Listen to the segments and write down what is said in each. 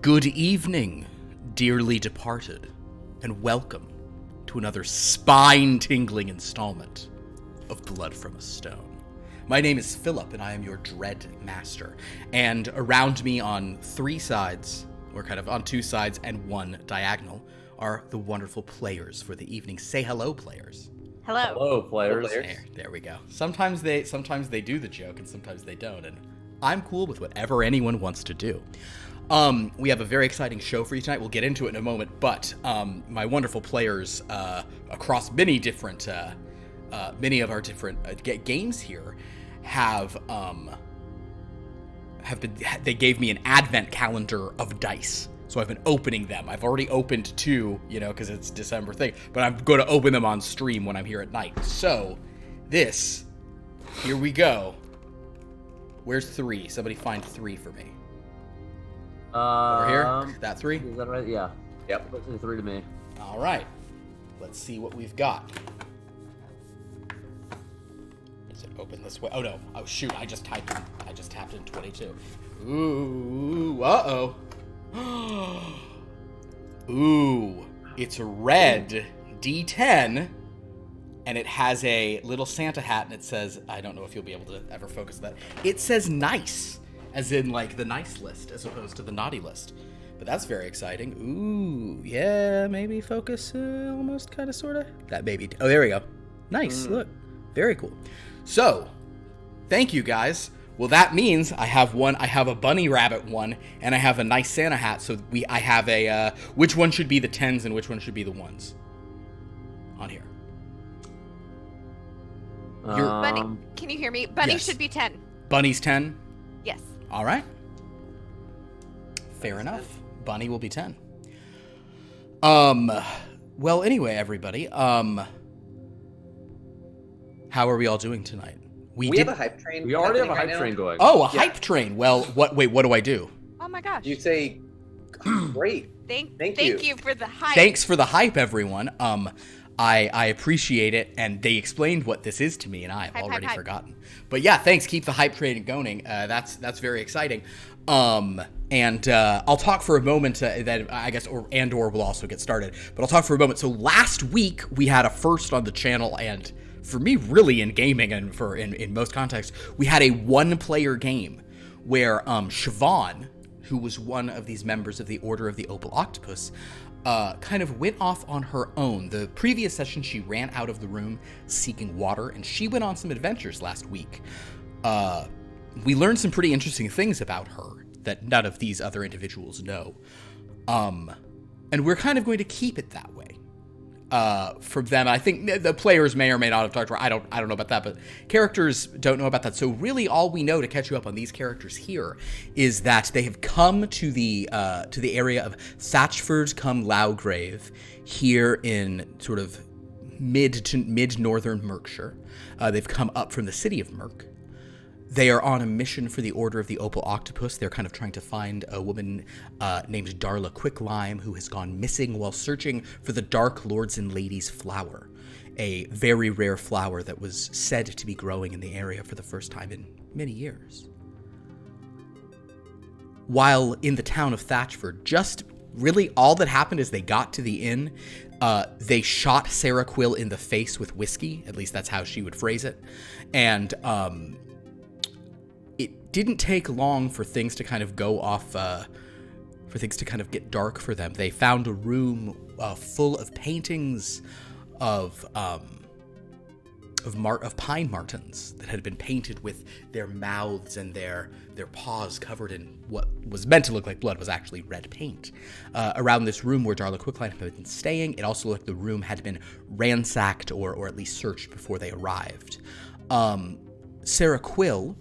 Good evening, dearly departed, and welcome to another spine-tingling installment of Blood from a Stone. My name is Philip, and I am your Dread Master, and around me on three sides, or kind of on two sides and one diagonal, are the wonderful players for the evening. Say hello, players. Hello. Hello, players. There we go. Sometimes they do the joke, and sometimes they don't, and I'm cool with whatever anyone wants to do. We have a very exciting show for you tonight. We'll get into it in a moment, but my wonderful players across many of our different games here they gave me an advent calendar of dice. So I've been opening them. I've already opened two, because it's December thing, but I'm going to open them on stream when I'm here at night. So here we go. Where's three? Somebody find three for me. Over here? That three? Is that right? Yeah. Yep. Looks like three to me. All right. Let's see what we've got. Is it open this way? Oh, no. Oh, shoot. I just tapped in 22. Ooh. Uh-oh. Ooh. It's a red D10, and it has a little Santa hat, and it says, I don't know if you'll be able to ever focus that. It says nice. As in, like, the nice list, as opposed to the naughty list. But that's very exciting. Ooh, yeah, maybe focus, almost, kind of, sort of. That maybe. Oh, there we go. Nice, look. Very cool. So, thank you, guys. Well, that means I have a bunny rabbit one, and I have a nice Santa hat, so I have a, which one should be the 10s and which one should be the 1s? On here. Bunny, can you hear me? Bunny should be 10. Bunny's 10? Yes. All right. Fair enough. Bunny will be 10. Well, anyway, everybody, how are we all doing tonight? We have a hype train. We already have a hype train going. Oh, hype train. Well, what do I do? Oh my gosh. You say, great. Thank you for the hype. Thanks for the hype, everyone. I appreciate it, and they explained what this is to me, and I have already forgotten. But yeah, thanks. Keep the hype train going. That's very exciting. And I'll talk for a moment. That I guess, or we'll also get started. But I'll talk for a moment. So last week we had a first on the channel, and for me, really in gaming, and in most contexts, we had a one-player game where Siobhan, who was one of these members of the Order of the Opal Octopus, kind of went off on her own. The previous session, she ran out of the room seeking water, and she went on some adventures last week. We learned some pretty interesting things about her that none of these other individuals know. And we're kind of going to keep it that way. From them, I think the players may or may not have talked to her. I don't know about that, but characters don't know about that. So really, all we know to catch you up on these characters here is that they have come to the area of Thatchford cum Lowgrave here in sort of mid-northern Merkshire. They've come up from the city of Merk. They are on a mission for the Order of the Opal Octopus. They're kind of trying to find a woman named Darla Quicklime who has gone missing while searching for the Dark Lords and Ladies flower, a very rare flower that was said to be growing in the area for the first time in many years. While in the town of Thatchford, just really all that happened is they got to the inn. They shot Sarah Quill in the face with whiskey. At least that's how she would phrase it. And it didn't take long for things to kind of go off, for things to kind of get dark for them. They found a room full of paintings of pine martens that had been painted with their mouths and their paws covered in what was meant to look like blood was actually red paint. Around this room where Darla Quicklime had been staying, it also looked like the room had been ransacked or at least searched before they arrived. Sarah Quill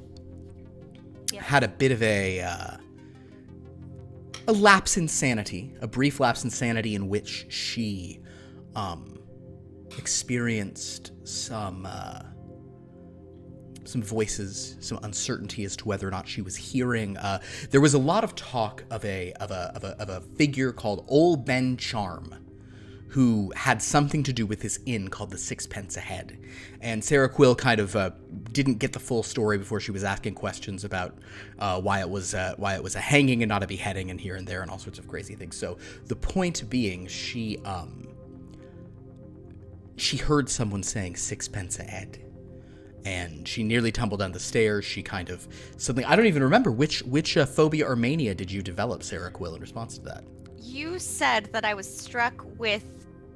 had a bit of a lapse in sanity, a brief lapse in sanity in which she experienced some voices, some uncertainty as to whether or not she was hearing. There was a lot of talk of a figure called Old Ben Charm, who had something to do with this inn called the Sixpence-a-Head. And Sarah Quill kind of didn't get the full story before she was asking questions about why it was a hanging and not a beheading and here and there and all sorts of crazy things. So the point being, she heard someone saying Sixpence-a-Head. And she nearly tumbled down the stairs. She kind of suddenly, I don't even remember which phobia or mania did you develop, Sarah Quill, in response to that? You said that I was struck with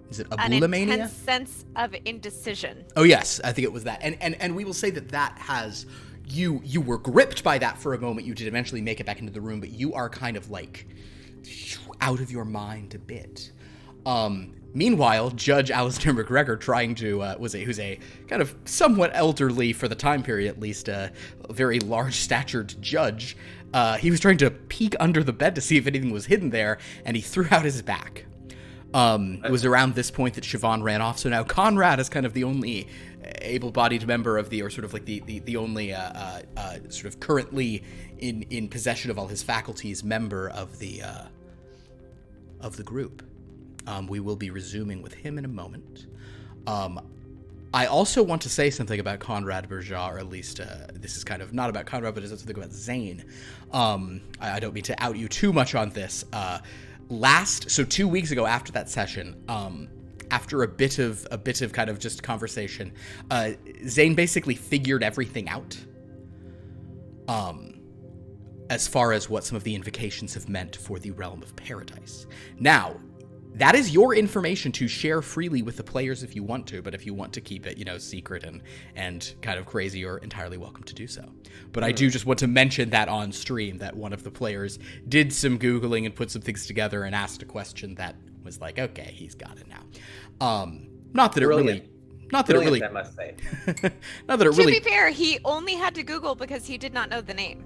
Is it an abulimania? intense sense of indecision. Oh yes, I think it was that. And we will say that has you were gripped by that for a moment. You did eventually make it back into the room, but you are kind of like out of your mind a bit. Meanwhile, Judge Alistair McGregor, trying to who's a kind of somewhat elderly for the time period, at least, a very large-statured judge. He was trying to peek under the bed to see if anything was hidden there, and he threw out his back. It was around this point that Siobhan ran off. So now Conrad is kind of the only able-bodied member of or sort of like the only sort of currently in possession of all his faculties member of the group. We will be resuming with him in a moment. I also want to say something about Conrad Bourgeois, or at least this is kind of not about Conrad, but it's something about Zane. I don't mean to out you too much on this. 2 weeks ago after that session, after a bit of kind of just conversation, Zane basically figured everything out. As far as what some of the invocations have meant for the realm of paradise. Now, that is your information to share freely with the players if you want to, but if you want to keep it, secret and kind of crazy, you're entirely welcome to do so. But I do just want to mention that on stream, that one of the players did some Googling and put some things together and asked a question that was like, okay, he's got it now. Not that Brilliant. it really, I must say. not that it really. To be fair, he only had to Google because he did not know the name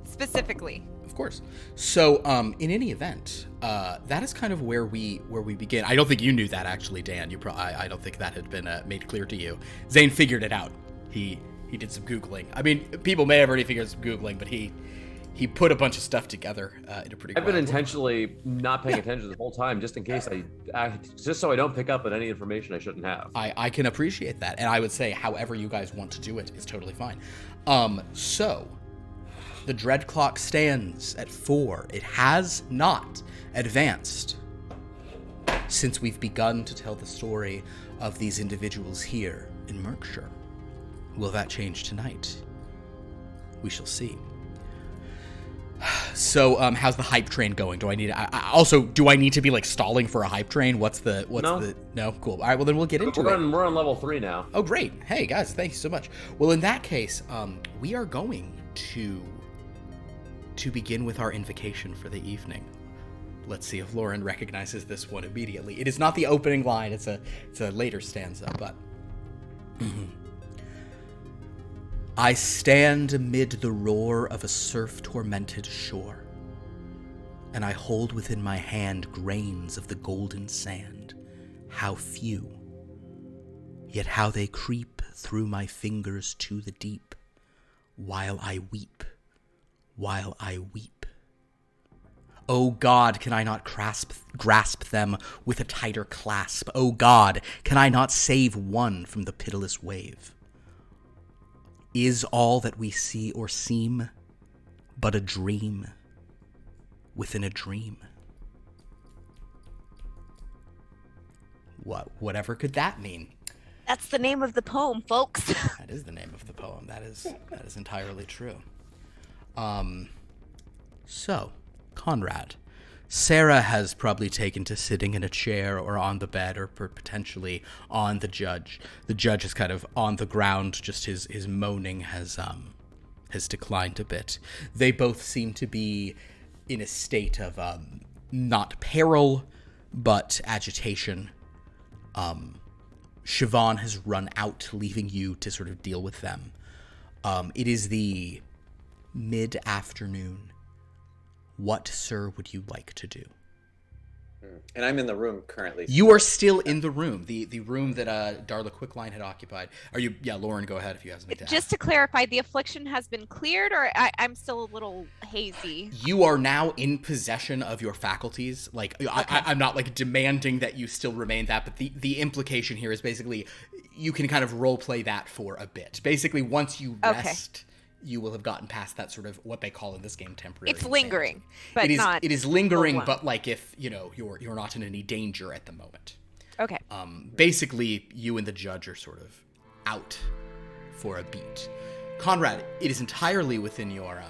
specifically. Of course. So, in any event, that is kind of where we begin. I don't think you knew that, actually, Dan. I don't think that had been made clear to you. Zane figured it out. He did some Googling. I mean, people may have already figured some Googling, but he put a bunch of stuff together in a pretty. I've been intentionally not paying attention the whole time, just in case just so I don't pick up on any information I shouldn't have. I can appreciate that, and I would say however you guys want to do it is totally fine. So. The dread clock stands at 4. It has not advanced since we've begun to tell the story of these individuals here in Merkshire. Will that change tonight? We shall see. So, how's the hype train going? Do I need to be like stalling for a hype train? No? Cool. All right, well then we'll get into it. We're on level 3 now. Oh, great. Hey guys, thank you so much. Well, in that case, we are going to begin with our invocation for the evening. Let's see if Lauren recognizes this one immediately. It is not the opening line, it's a later stanza, but... I stand amid the roar of a surf-tormented shore, and I hold within my hand grains of the golden sand. How few, yet how they creep through my fingers to the deep, while I weep. O God, can I not grasp them with a tighter clasp? O God, can I not save one from the pitiless wave? Is all that we see or seem but a dream within a dream? Whatever could that mean? That's the name of the poem, folks. That is the name of the poem. That is entirely true. So, Conrad, Sarah has probably taken to sitting in a chair or on the bed or potentially on the judge. The judge is kind of on the ground, just his moaning has declined a bit. They both seem to be in a state of, not peril, but agitation. Siobhan has run out, leaving you to sort of deal with them. It is the mid-afternoon. What, sir, would you like to do? And I'm in the room currently. You are still in the room, the room that Darla Quickline had occupied. Are you? Yeah, Lauren, go ahead if you have something to add. Just to clarify, the affliction has been cleared, or I'm still a little hazy? You are now in possession of your faculties. Like, I'm not like demanding that you still remain that, but the implication here is basically you can kind of role play that for a bit. Basically, once you rest, you will have gotten past that sort of what they call in this game temporary. It's lingering, but it is, not. It is lingering, but like if you're not in any danger at the moment. Okay. Basically, you and the judge are sort of out for a beat. Conrad, it is entirely within your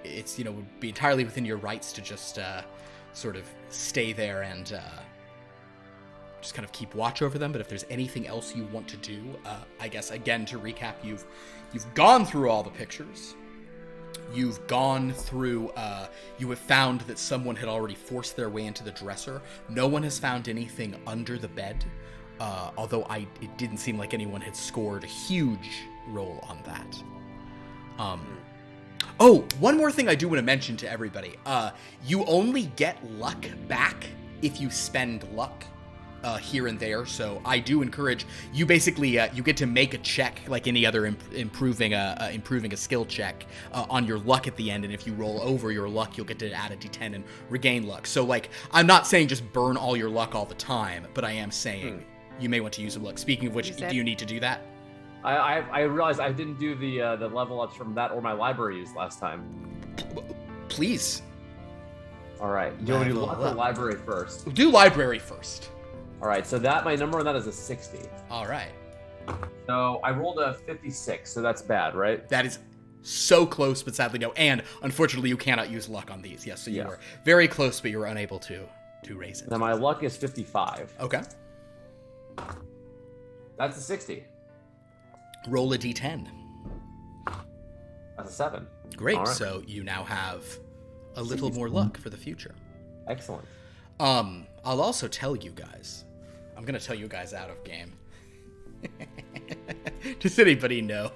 it's would be entirely within your rights to just sort of stay there and just kind of keep watch over them. But if there's anything else you want to do, I guess again to recap, you've gone through all the pictures. You've gone through. You have found that someone had already forced their way into the dresser. No one has found anything under the bed, although it didn't seem like anyone had scored a huge roll on that. Oh, one more thing I do want to mention to everybody. You only get luck back if you spend luck here and there. So I do encourage you. Basically, you get to make a check like any other improving a skill check on your luck at the end. And if you roll over your luck, you'll get to add a d10 and regain luck. So like, I'm not saying just burn all your luck all the time, but I am saying you may want to use some luck. Speaking of which, do you need to do that? I realized I didn't do the level ups from that or my libraries last time. Please. All right. Do you want me to do luck or library first? Do library first. All right. So my number on that is a 60. All right. So I rolled a 56. So that's bad, right? That is so close, but sadly no. And unfortunately, you cannot use luck on these. Yes. So you were very close, but you were unable to raise it. Now my luck is 55. Okay. That's a 60. Roll a d10. That's a 7. Great. Right. So you now have a little more luck for the future. Excellent. I'll also tell you guys. I'm gonna tell you guys out of game. Does anybody know?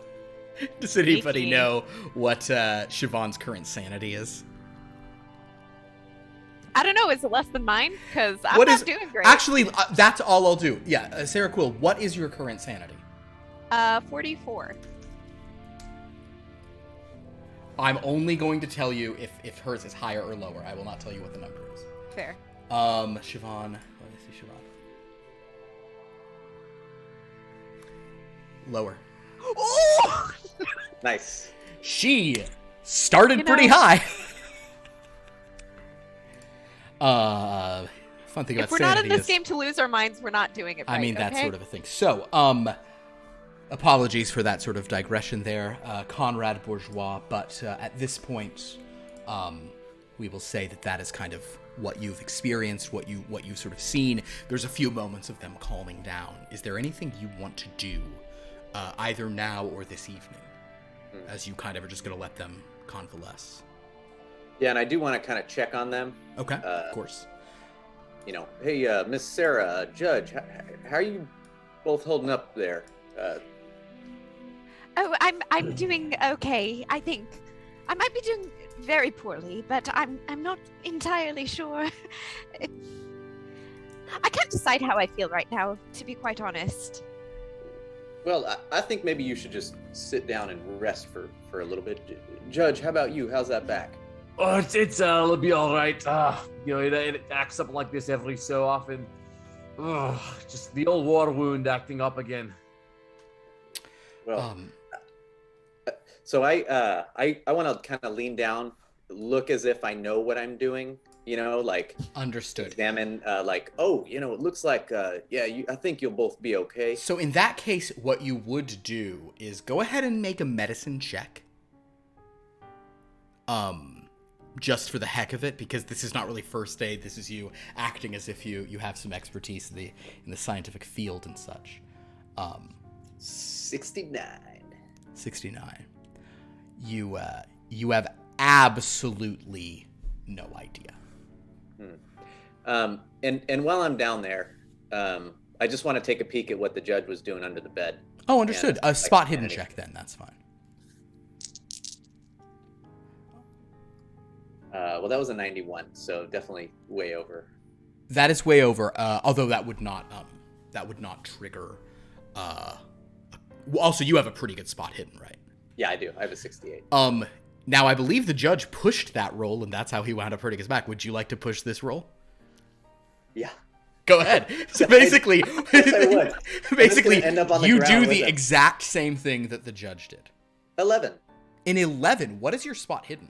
Does anybody know what Siobhan's current sanity is? I don't know. Is it less than mine? Because I'm not doing great. Actually, that's all I'll do. Yeah, Sarah Quill, what is your current sanity? 44. I'm only going to tell you if hers is higher or lower. I will not tell you what the number is. Fair. Siobhan. Let me see, Siobhan. Lower. Oh! Nice. She started pretty high. Fun thing about if we're not in this game to lose our minds, we're not doing it right. I mean, that's sort of a thing. So, apologies for that sort of digression there, Conrad Bourgeois, but at this point, we will say that is kind of what you've experienced, what you've sort of seen. There's a few moments of them calming down. Is there anything you want to do, either now or this evening, as you kind of are just going to let them convalesce? Yeah, and I do want to kind of check on them. Okay, of course. Hey, Miss Sarah, Judge, how are you both holding up there? Oh, I'm doing okay. I think I might be doing very poorly, but I'm not entirely sure. I can't decide how I feel right now, to be quite honest. Well, I think maybe you should just sit down and rest for a little bit. Judge, how about you? How's that back? Oh, it'll be all right. It acts up like this every so often. Just the old war wound acting up again. Well, so I want to kind of lean down, look as if I know what I'm doing. Like understood. Examine, it looks like, I think you'll both be okay. So in that case, what you would do is go ahead and make a medicine check. Just for the heck of it, because this is not really first aid. This is you acting as if you have some expertise in the scientific field and such. 69. 69. You have absolutely no idea. And while I'm down there, I just want to take a peek at what the judge was doing under the bed. Oh, understood. A spot hidden check then. That's fine. Well, that was a 91, so definitely way over. That is way over. Although that would not trigger. Also, you have a pretty good spot hidden, right? Yeah, I do. I have a 68. Now I believe the judge pushed that roll, and that's how he wound up hurting his back. Would you like to push this roll? Yeah. Go ahead. So basically, yes, I would. basically, end up on the you ground do the with it. exact same thing that the judge did. 11. In 11, what is your spot hidden?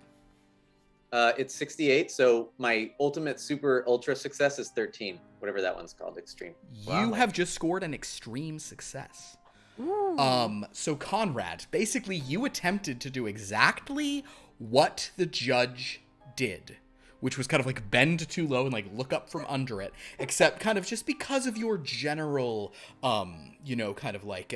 It's 68, so my ultimate super ultra success is 13, whatever that one's called, extreme. You have just scored an extreme success. Ooh. So Conrad, basically you attempted to do exactly what the judge did, which was kind of like bend too low and like look up from under it, except kind of just because of your general, kind of like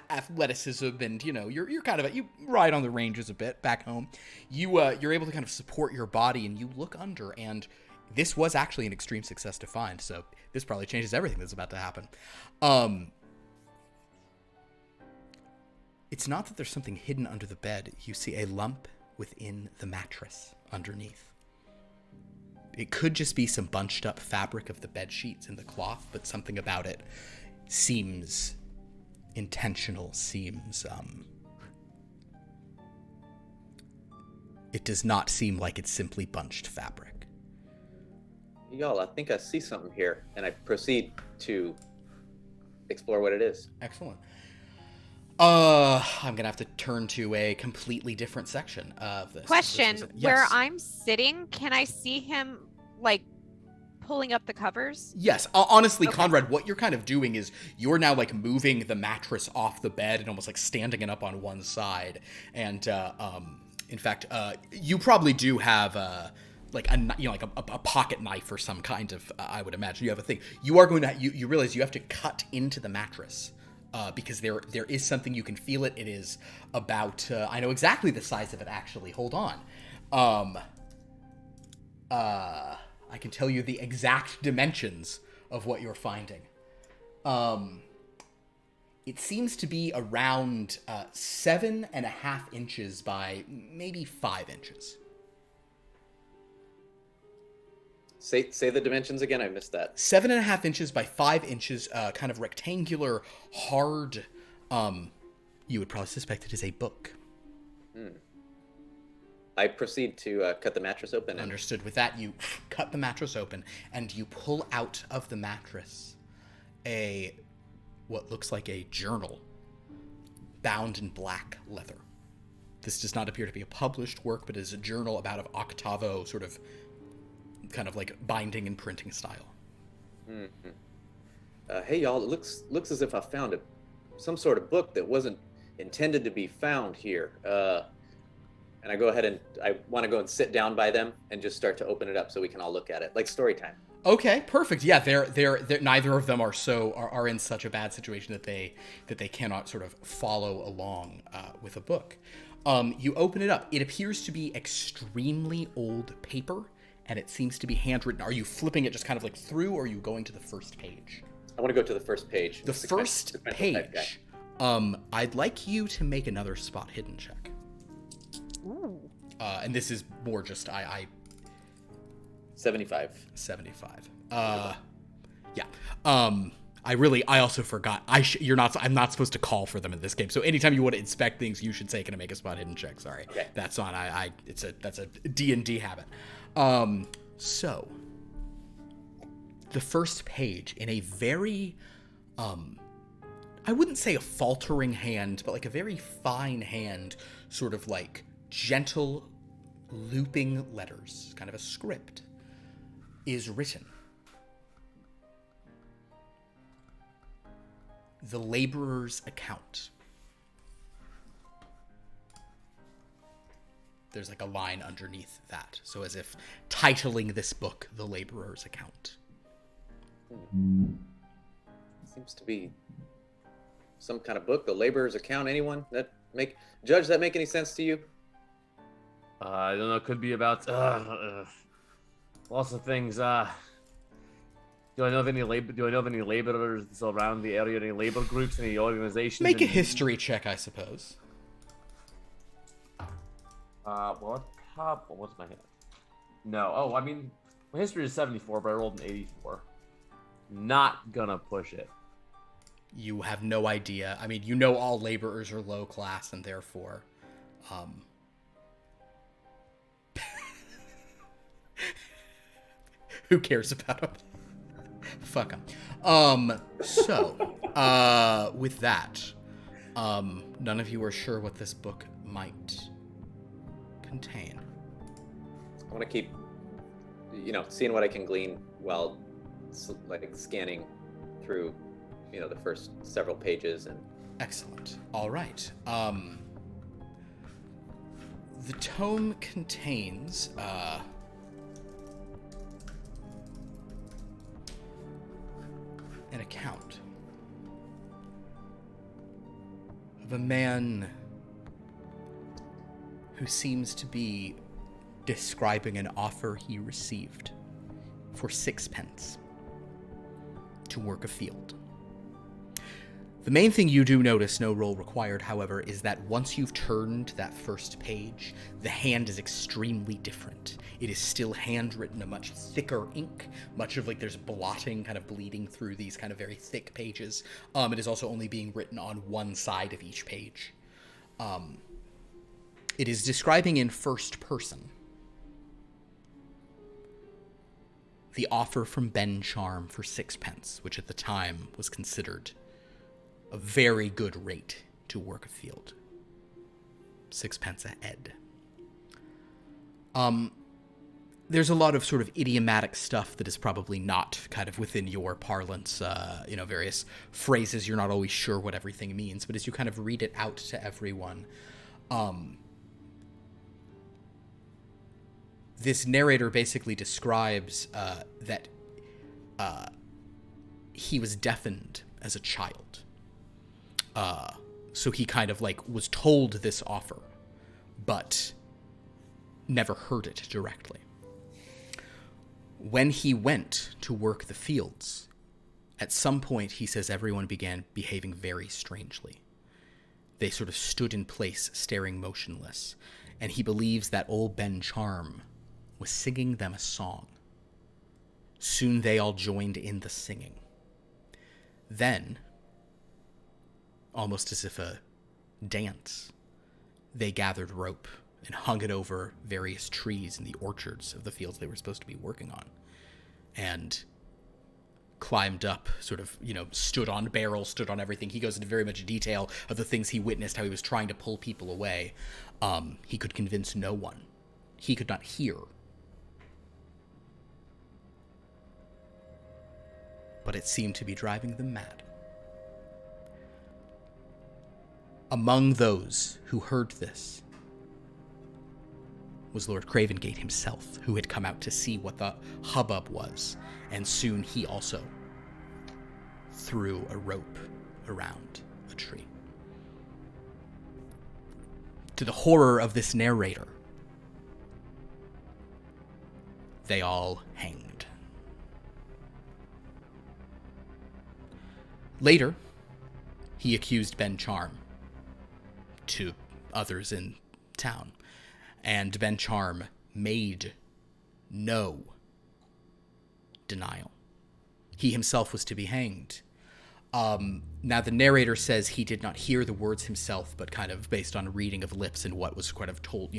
athleticism and, you're kind of, you ride on the ranges a bit back home. You're able to kind of support your body and you look under, and this was actually an extreme success to find. So this probably changes everything that's about to happen. It's not that there's something hidden under the bed. You see a lump within the mattress underneath. It could just be some bunched up fabric of the bed sheets and the cloth, but something about it seems intentional, it does not seem like it's simply bunched fabric. Y'all, I think I see something here, and I proceed to explore what it is. Excellent. I'm gonna have to turn to a completely different section of this. Question: Yes. Where I'm sitting, can I see him like pulling up the covers? Yes. Honestly, Okay. Conrad, what you're kind of doing is you're now like moving the mattress off the bed and almost like standing it up on one side. And in fact, you probably do have a pocket knife or some kind of. I would imagine you have a thing. You are going to. You realize you have to cut into the mattress. Because there is something, you can feel it. It is about, I know exactly the size of it, actually. Hold on. I can tell you the exact dimensions of what you're finding. It seems to be around 7.5 inches by maybe 5 inches. Say the dimensions again. I missed that. 7.5 inches by 5 inches, kind of rectangular, hard. You would probably suspect it is a book. I proceed to cut the mattress open. Understood. With that, you cut the mattress open and you pull out of the mattress what looks like a journal bound in black leather. This does not appear to be a published work, but is a journal about an octavo sort of kind of like binding and printing style. Hey y'all, it looks as if I found some sort of book that wasn't intended to be found here. And I go ahead and I want to go and sit down by them and just start to open it up so we can all look at it, like story time. Okay, perfect. Yeah, they're neither of them are in such a bad situation that they cannot sort of follow along with a book. You open it up. It appears to be extremely old paper. And it seems to be handwritten. Are you flipping it just kind of like through, or are you going to the first page? I want to go to the first page. The first page. I'd like you to make another spot hidden check. Ooh. And this is more just 75. 75. Yeah. I also forgot. I'm not supposed to call for them in this game. So anytime you want to inspect things, you should say, "Can I make a spot hidden check?" Sorry, okay. That's on. That's a D&D habit. So the first page in a very, I wouldn't say a faltering hand, but like a very fine hand, sort of like gentle looping letters, kind of a script, is written. The laborer's account. There's like a line underneath that. So as if titling this book, The Laborer's Account. Seems to be some kind of book, The Laborer's Account. Anyone? Judge, that make any sense to you? I don't know. It could be about lots of things. Do I know of any laborers around the area? Any labor groups? Any organizations? Make a history check, I suppose. What's my head? No. Oh, I mean, My history is 74, but I rolled an 84. Not gonna push it. You have no idea. I mean, you know all laborers are low class, and therefore, who cares about them? Fuck them. So, with that, none of you are sure what this book might contain. I want to keep, seeing what I can glean while, scanning through, the first several pages. And Excellent. All right. The tome contains an account of a man who seems to be describing an offer he received for 6 pence to work a field. The main thing you do notice, no roll required, however, is that once you've turned that first page, the hand is extremely different. It is still handwritten, a much thicker ink, much of there's blotting kind of bleeding through these kind of very thick pages. It is also only being written on one side of each page. It is describing in first person the offer from Ben Charm for 6 pence, which at the time was considered a very good rate to work a field. 6 pence-a-head. There's a lot of sort of idiomatic stuff that is probably not kind of within your parlance, various phrases you're not always sure what everything means, but as you kind of read it out to everyone, this narrator basically describes that he was deafened as a child. So he kind of was told this offer, but never heard it directly. When he went to work the fields, at some point he says everyone began behaving very strangely. They sort of stood in place, staring motionless, and he believes that old Ben Charm was singing them a song. Soon they all joined in the singing. Then, almost as if a dance, they gathered rope and hung it over various trees in the orchards of the fields they were supposed to be working on, and climbed up, sort of, stood on barrels, stood on everything. He goes into very much detail of the things he witnessed, how he was trying to pull people away. He could convince no one. He could not hear. But it seemed to be driving them mad. Among those who heard this was Lord Cravengate himself, who had come out to see what the hubbub was, and soon he also threw a rope around a tree. To the horror of this narrator, they all hanged. Later, he accused Ben Charm to others in town, and Ben Charm made no denial. He himself was to be hanged. Now, the narrator says he did not hear the words himself, but kind of based on reading of lips and what was kind of told,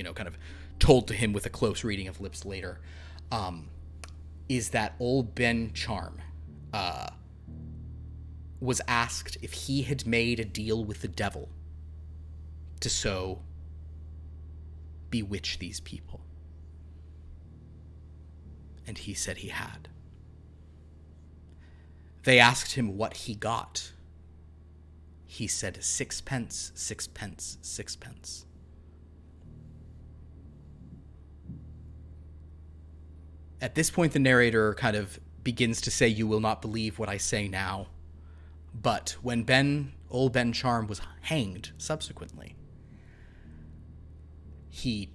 told to him with a close reading of lips later, is that old Ben Charm was asked if he had made a deal with the devil to so bewitch these people. And he said he had. They asked him what he got. He said 6 pence, 6 pence, 6 pence. At this point, the narrator kind of begins to say, "You will not believe what I say now." But when old Ben Charm was hanged subsequently, he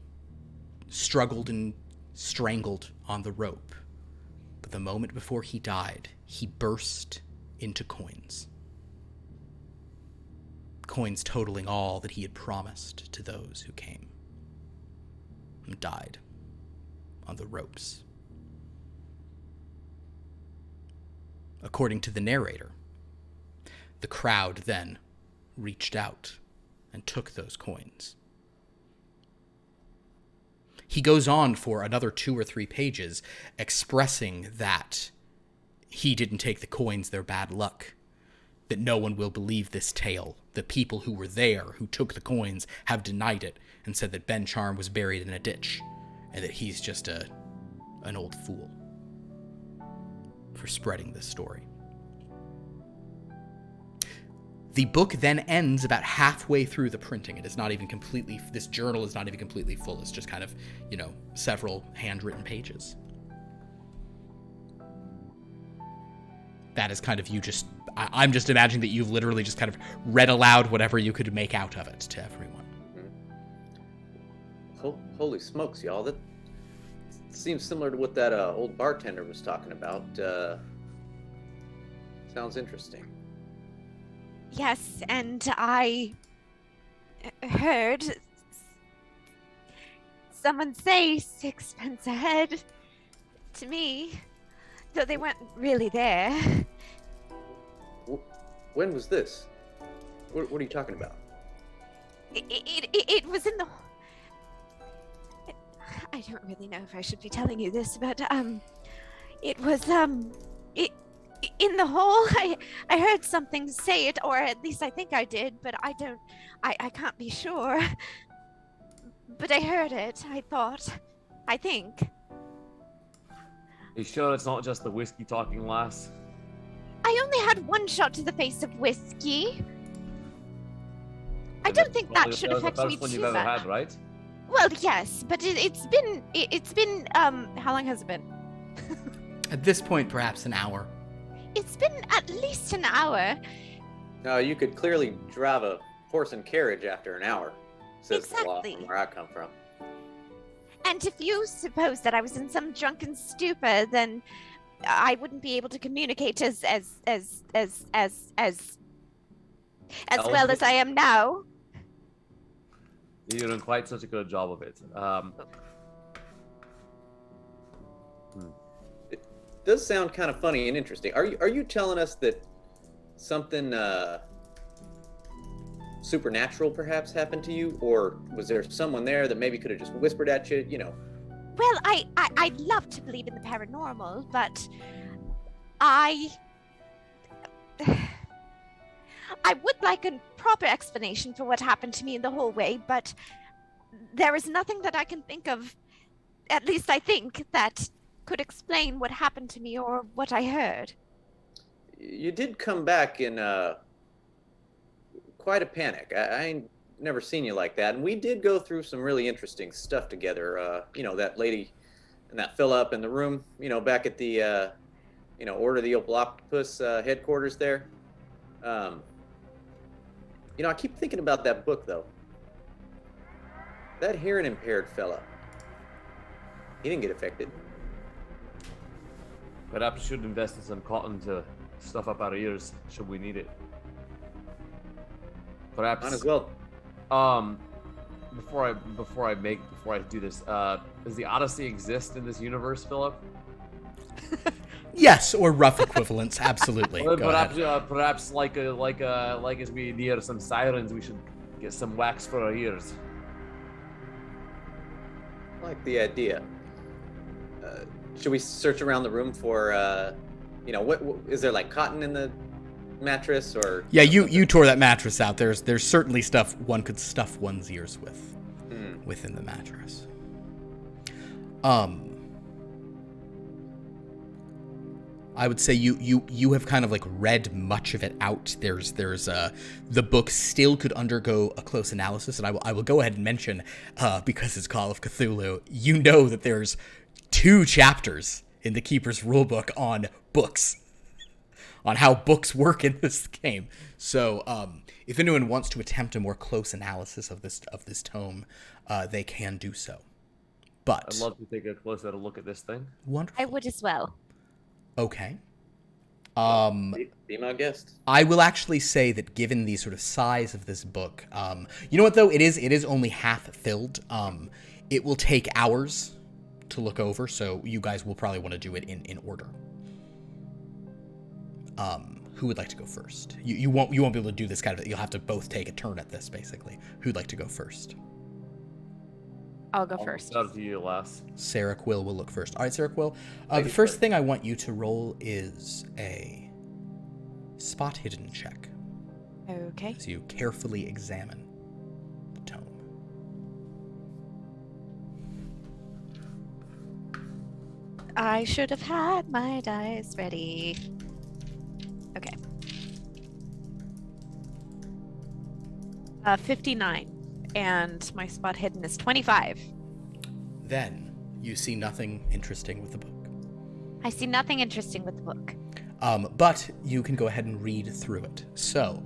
struggled and strangled on the rope. But the moment before he died, he burst into coins. Coins totaling all that he had promised to those who came, and died on the ropes According to the narrator, the crowd then reached out and took those coins. He goes on for another 2 or 3 pages expressing that he didn't take the coins, they're bad luck, that no one will believe this tale. The people who were there, who took the coins, have denied it and said that Ben Charm was buried in a ditch and that he's just an old fool for spreading this story. The book then ends about halfway through the printing. It is not even completely, this journal is not even completely full. It's just kind of, several handwritten pages. That is kind of I'm just imagining that you've literally just kind of read aloud whatever you could make out of it to everyone. Holy smokes, y'all. That seems similar to what that old bartender was talking about. Sounds interesting. Yes, and I heard someone say 6 pence a head to me, though they weren't really there. When was this? What are you talking about? It was in the... I don't really know if I should be telling you this, but it was in the hall. I heard something say it, or at least I think I did, but I can't be sure. But I heard it. I think. You sure it's not just the whiskey talking, lass? I only had 1 shot to the face of whiskey. I don't think that should affect me too much. That was the first one you've ever had, right? Well, yes, but it's been how long has it been? At this point, perhaps an hour. It's been at least an hour. No, you could clearly drive a horse and carriage after an hour, says the law Exactly. from where I come from. And if you suppose that I was in some drunken stupor, then I wouldn't be able to communicate as well as I am now. You're doing quite such a good job of it. It does sound kind of funny and interesting. Are you telling us that something supernatural perhaps happened to you, or was there someone there that maybe could have just whispered at you? Well, I'd love to believe in the paranormal, but I would like a proper explanation for what happened to me in the hallway, but there is nothing that I can think of, at least I think, that could explain what happened to me or what I heard. You did come back in quite a panic. I ain't never seen you like that, and we did go through some really interesting stuff together. That lady and that Philip in the room, back at the Order of the Opal Octopus headquarters there. I keep thinking about that book, though. That hearing impaired fella, he didn't get affected. Perhaps we should invest in some cotton to stuff up our ears should we need it. Perhaps. Might as well. Before I do this, does the Odyssey exist in this universe, Philip? Yes, or rough equivalents, absolutely. Go perhaps, ahead. perhaps like as we near some sirens, we should get some wax for our ears. I like the idea. Should we search around the room for, what is there, like cotton in the mattress or? Yeah, you tore that mattress out. There's certainly stuff one could stuff one's ears with within the mattress. I would say you have kind of like read much of it out. There's the book still could undergo a close analysis, and I will go ahead and mention because it's Call of Cthulhu. You know that there's 2 chapters in the Keeper's Rulebook on books, on how books work in this game. So if anyone wants to attempt a more close analysis of this tome, they can do so. But I'd love to take a closer look at this thing. Wonderful. I would as well. Okay. Be my guest. I will actually say that given the sort of size of this book, you know what though? It is only half filled. It will take hours to look over, so you guys will probably want to do it in order. Who would like to go first? You won't be able to do this kind of. You'll have to both take a turn at this, basically. Who'd like to go first? I'll go first. Start to you, Les. Sarah Quill will look first. All right, Sarah Quill. The first thing I want you to roll is a spot hidden check. Okay. So you carefully examine the tome. I should have had my dice ready. Okay. 59. And my spot hidden is 25. Then you see nothing interesting with the book. I see nothing interesting with the book. But you can go ahead and read through it. So,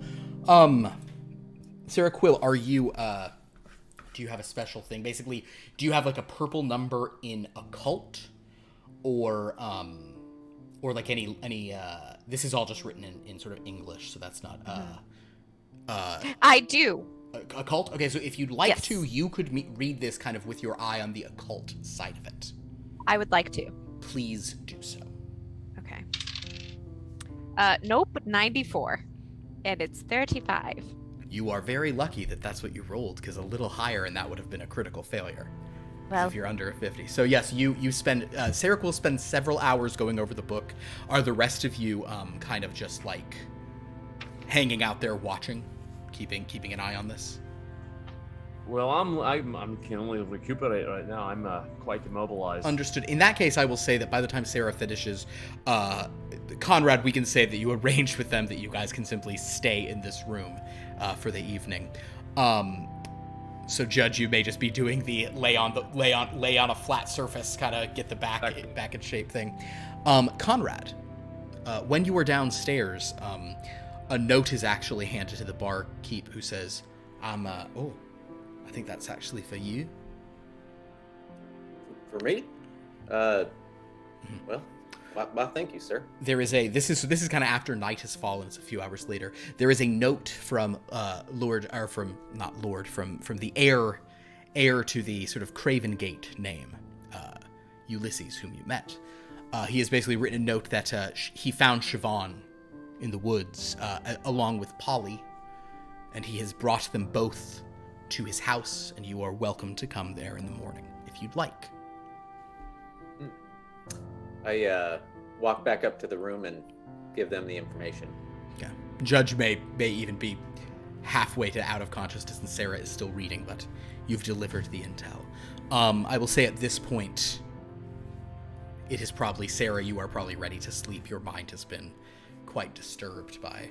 Sarah Quill, are you, do you have a special thing? Basically, do you have like a purple number in occult? Or like any, this is all just written in sort of English, so that's not, I do. Occult? Okay, so if you'd like Yes. to, you could read this kind of with your eye on the occult side of it. I would like to. Please do so. Okay. Nope, 94. And it's 35. You are very lucky that that's what you rolled, because a little higher and that would have been a critical failure. Well, If you're under a 50. So yes, you spend, Sarah will spend several hours going over the book. Are the rest of you kind of just like hanging out there watching, keeping an eye on this? Well, I can only recuperate right now. I'm quite immobilized. Understood. In that case, I will say that by the time Sarah finishes, Conrad, we can say that you arranged with them that you guys can simply stay in this room for the evening. So, Judge, you may just be doing the lay on a flat surface, kind of get the back in shape thing. Conrad, when you were downstairs, a note is actually handed to the barkeep who says, I think that's actually for you. For me? Well, thank you, sir. There is this is kind of after night has fallen. It's a few hours later. There is a note from from the heir to the sort of Craven Gate name, Ulysses, whom you met. He has basically written a note that he found Siobhan in the woods along with Polly, and he has brought them both to his house, and you are welcome to come there in the morning if you'd like. I walk back up to the room and give them the information. Yeah. Judge may even be halfway to out of consciousness and Sarah is still reading, but you've delivered the intel. I will say at this point, it is probably, Sarah, you are probably ready to sleep. Your mind has been quite disturbed by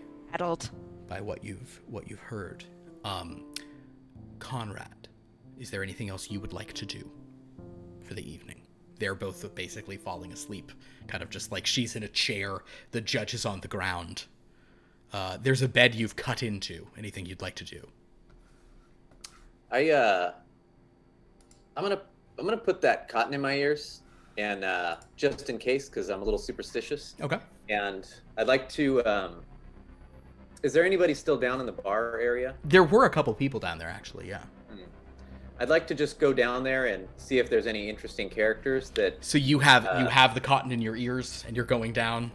what you've heard. Conrad, is there anything else you would like to do for the evening? They're both basically falling asleep, kind of just like she's in a chair, the judge is on the ground. There's a bed you've cut into. Anything you'd like to do? I'm gonna put that cotton in my ears, and just in case, because I'm a little superstitious. Okay. And I'd like to. Is there anybody still down in the bar area? There were a couple people down there, actually. Yeah. I'd like to just go down there and see if there's any interesting characters that. So you have the cotton in your ears, and you're going down.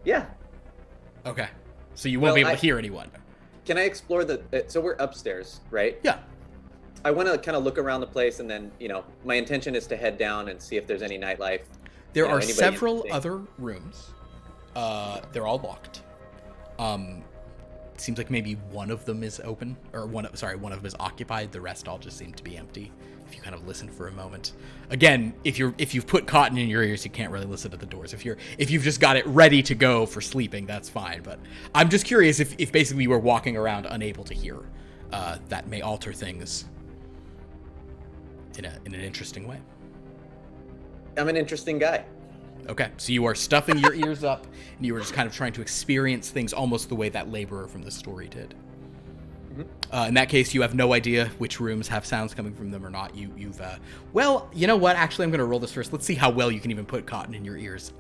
Yeah. Okay. So you won't be able to hear anyone. Can I explore so we're upstairs, right? Yeah. I want to kind of look around the place, and then, my intention is to head down and see if there's any nightlife. There are several other rooms. They're all locked. Seems like maybe one of them is open, or one of them is occupied. The rest all just seem to be empty. If you kind of listen for a moment. Again, if you've put cotton in your ears, you can't really listen to the doors. If you've just got it ready to go for sleeping, that's fine. But I'm just curious if basically you were walking around unable to hear. That may alter things in an interesting way. I'm an interesting guy. Okay, so you are stuffing your ears up, and you are just kind of trying to experience things almost the way that laborer from the story did. Mm-hmm. In that case, you have no idea which rooms have sounds coming from them or not. Well, you know what? Actually, I'm going to roll this first. Let's see how well you can even put cotton in your ears.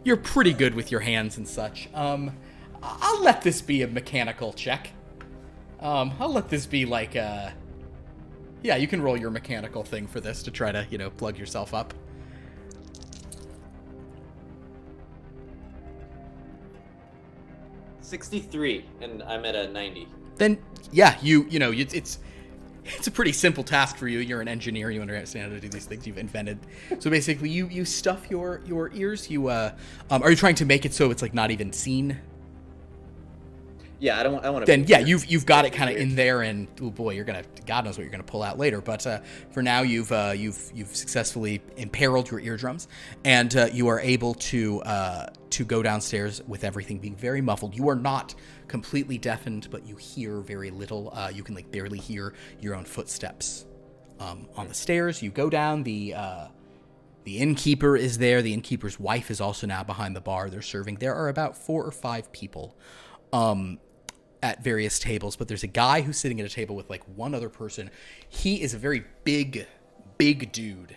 You're pretty good with your hands and such. I'll let this be a mechanical check. I'll let this be like yeah, you can roll your mechanical thing for this to try to, plug yourself up. 63, and I'm at a 90. Then, yeah, you know, it's a pretty simple task for you. You're an engineer. You understand how to do these things. You've invented. So basically, you stuff your ears. You are you trying to make it so it's like not even seen? Yeah, I want to. Then yeah, you've got it kind of in there, and oh boy, God knows what you're gonna pull out later. But for now, you've successfully imperiled your eardrums, and you are able to go downstairs with everything being very muffled. You are not completely deafened, but you hear very little. You can like barely hear your own footsteps on the stairs. You go down. The innkeeper is there. The innkeeper's wife is also now behind the bar. They're serving. There are about 4 or 5 people at various tables, but there's a guy who's sitting at a table with like one other person. He is a very big dude.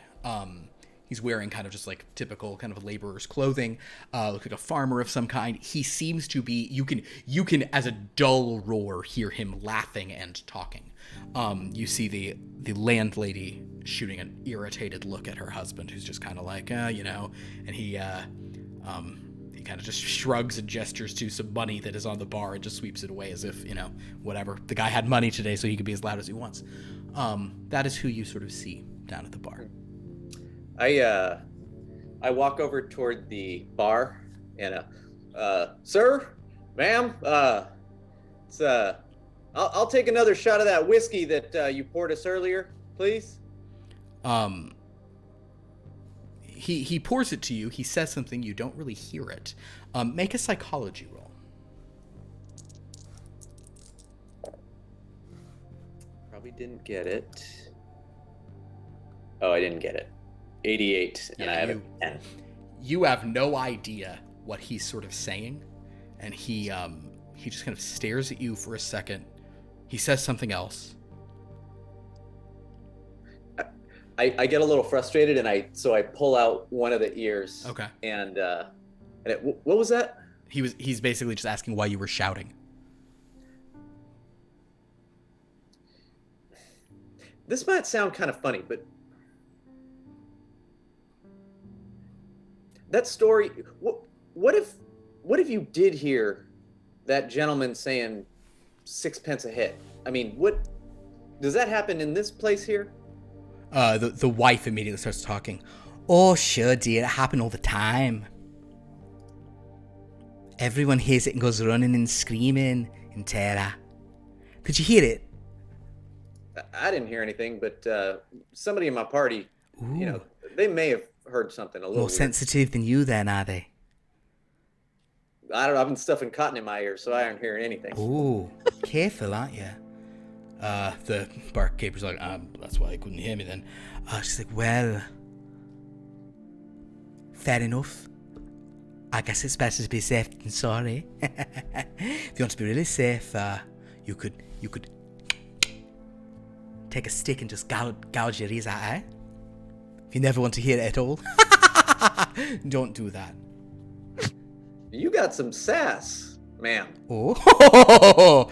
He's wearing kind of just like typical kind of laborer's clothing, looks like a farmer of some kind. He seems to be, you can as a dull roar hear him laughing and talking. You see the landlady shooting an irritated look at her husband, who's just kind of like, you know, and he kind of just shrugs and gestures to some money that is on the bar and just sweeps it away as if, you know, whatever. The guy had money today, so he could be as loud as he wants. That is who you sort of see down at the bar. I walk over toward the bar and sir, ma'am, I'll take another shot of that whiskey that you poured us earlier, please. He pours it to you. He says something. You don't really hear it. Make a psychology roll. Probably didn't get it. Oh, I didn't get it. 88, and I have a 10. You have no idea what he's sort of saying, and he just kind of stares at you for a second. He says something else. I get a little frustrated, and I pull out one of the ears. Okay. And what was that? He's basically just asking why you were shouting. This might sound kind of funny, but that story. What if you did hear that gentleman saying 6 pence a head? I mean, what does that happen in this place here? The wife immediately starts talking. Oh, sure, dear. It happened all the time. Everyone hears it and goes running and screaming in terror. Did you hear it? I didn't hear anything, but somebody in my party, you know, they may have heard something a little more weird. Sensitive than you then, are they? I don't know. I've been stuffing cotton in my ears, so I aren't hearing anything. Oh, careful, aren't you? The barkeeper's like, that's why I couldn't hear me then. She's like, well, fair enough. I guess it's better to be safe than sorry. If you want to be really safe, you could take a stick and just gouge your ears out, eh? If you never want to hear it at all. Don't do that. You got some sass, ma'am. Oh,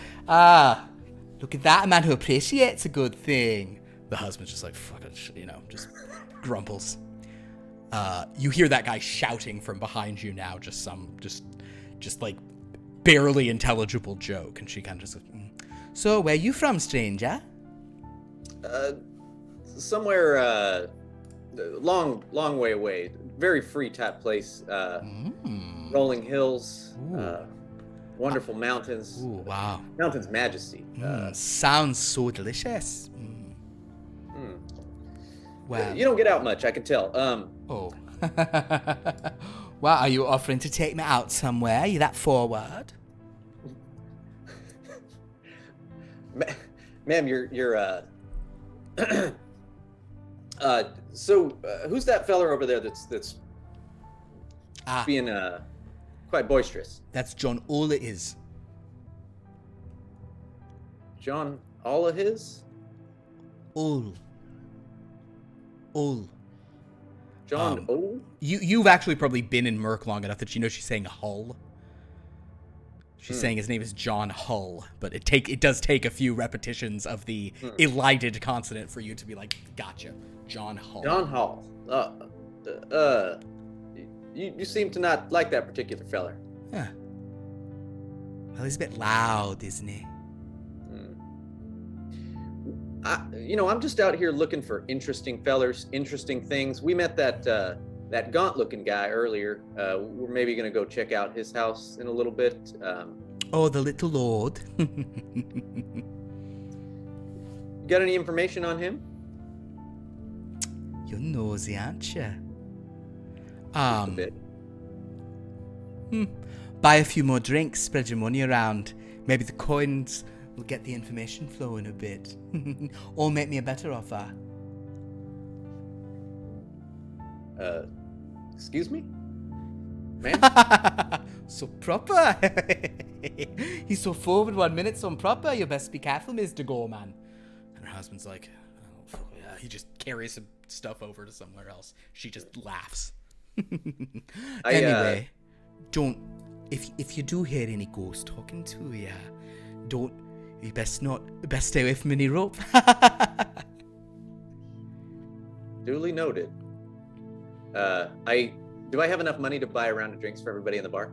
look at that, a man who appreciates a good thing. The husband's just like, fuck it, you know, just grumples. You hear that guy shouting from behind you now, just like barely intelligible joke, and she kind of just goes, So, where you from, stranger? Somewhere, long way away. Very free type place. Rolling hills, wonderful mountains. Ooh, wow. Mountains majesty. Sounds so delicious. Well, you don't get out much, I can tell. Oh. Well, are you offering to take me out somewhere? Are you that forward? Ma'am, you're so who's that fella over there that's being quite boisterous? That's John Ola is. John all of his? Ol. John Ol? You've actually probably been in Merc long enough that you know she's saying Hull. She's saying his name is John Hull, but it does take a few repetitions of the elided consonant for you to be like, gotcha, John Hull. John Hull. You seem to not like that particular feller. Yeah. Well, he's a bit loud, isn't he? I'm just out here looking for interesting fellers, interesting things. We met that gaunt-looking guy earlier. We're maybe gonna go check out his house in a little bit. Oh, the little lord. You got any information on him? You're nosy, aren't you? Just a bit. Buy a few more drinks, spread your money around. Maybe the coins will get the information flowing a bit. Or make me a better offer. Excuse me? Ma'am? So proper. He's so forward 1 minute, so proper. You best be careful, Mr. Gorman. And her husband's like, oh, yeah. He just carries some stuff over to somewhere else. She just laughs. Anyway, don't. If you do hear any ghosts talking to you, don't. You best stay away from any rope. Duly noted. Do I have enough money to buy a round of drinks for everybody in the bar?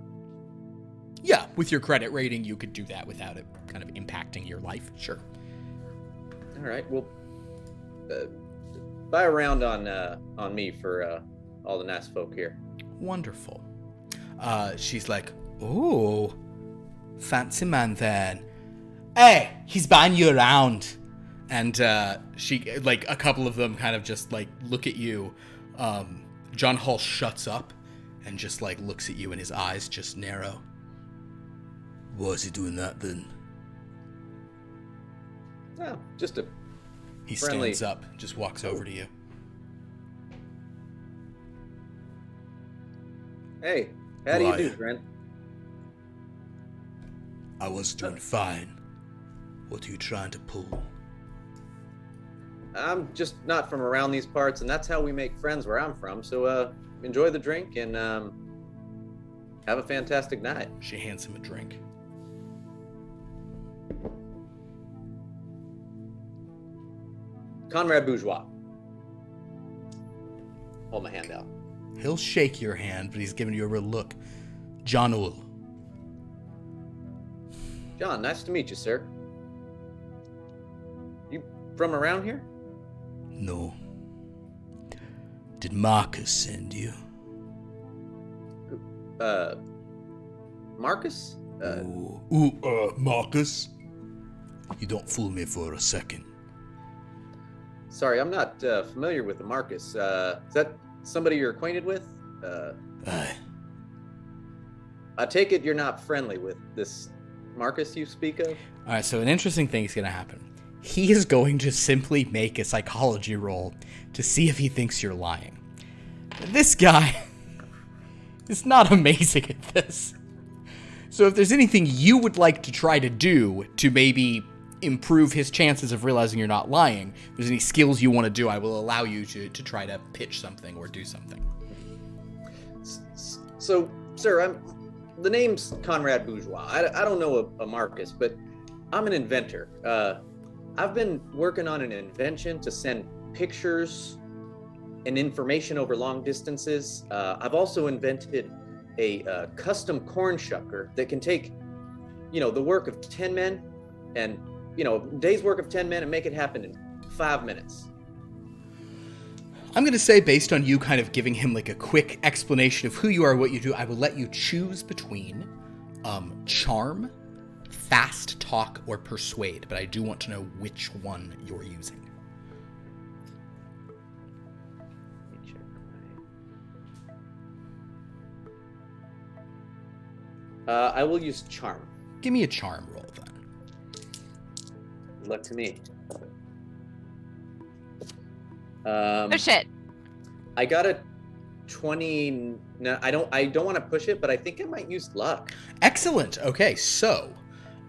Yeah, with your credit rating, you could do that without it kind of impacting your life. Sure. All right. Well, buy a round on me for all the nice folk here. Wonderful. She's like, oh, fancy man then. Hey, he's buying you around. And she, like, a couple of them kind of just, like, look at you. John Hall shuts up and just, like, looks at you and his eyes just narrow. Why is he doing that then? Oh, just a He friendly... stands up, just walks over to you. Hey, how do you do, friend? I was doing fine. What are you trying to pull? I'm just not from around these parts, and that's how we make friends where I'm from. So enjoy the drink and have a fantastic night. She hands him a drink. Conrad Bourgeois. Hold my hand out. He'll shake your hand, but he's giving you a real look. John Ull. John, nice to meet you, sir. You from around here? No. Did Marcus send you? Marcus? Marcus? You don't fool me for a second. Sorry, I'm not familiar with the Marcus. Is that somebody you're acquainted with? Aye. I take it you're not friendly with this Marcus you speak of? Alright, so an interesting thing is going to happen. He is going to simply make a psychology roll to see if he thinks you're lying. This guy is not amazing at this. So if there's anything you would like to try to do to maybe improve his chances of realizing you're not lying, if there's any skills you want to do, I will allow you to try to pitch something or do something. So, sir, the name's Conrad Bourgeois. I don't know a Marcus, but I'm an inventor. I've been working on an invention to send pictures and information over long distances. I've also invented a custom corn shucker that can take, the work of 10 men and, day's work of 10 men and make it happen in 5 minutes. I'm going to say, based on you kind of giving him like a quick explanation of who you are, what you do, I will let you choose between charm, fast talk, or persuade, but I do want to know which one you're using. Let me check I will use charm. Give me a charm roll then. Good luck to me. Oh shit. I got a 20. No, I don't want to push it, but I think I might use luck. Excellent. Okay, so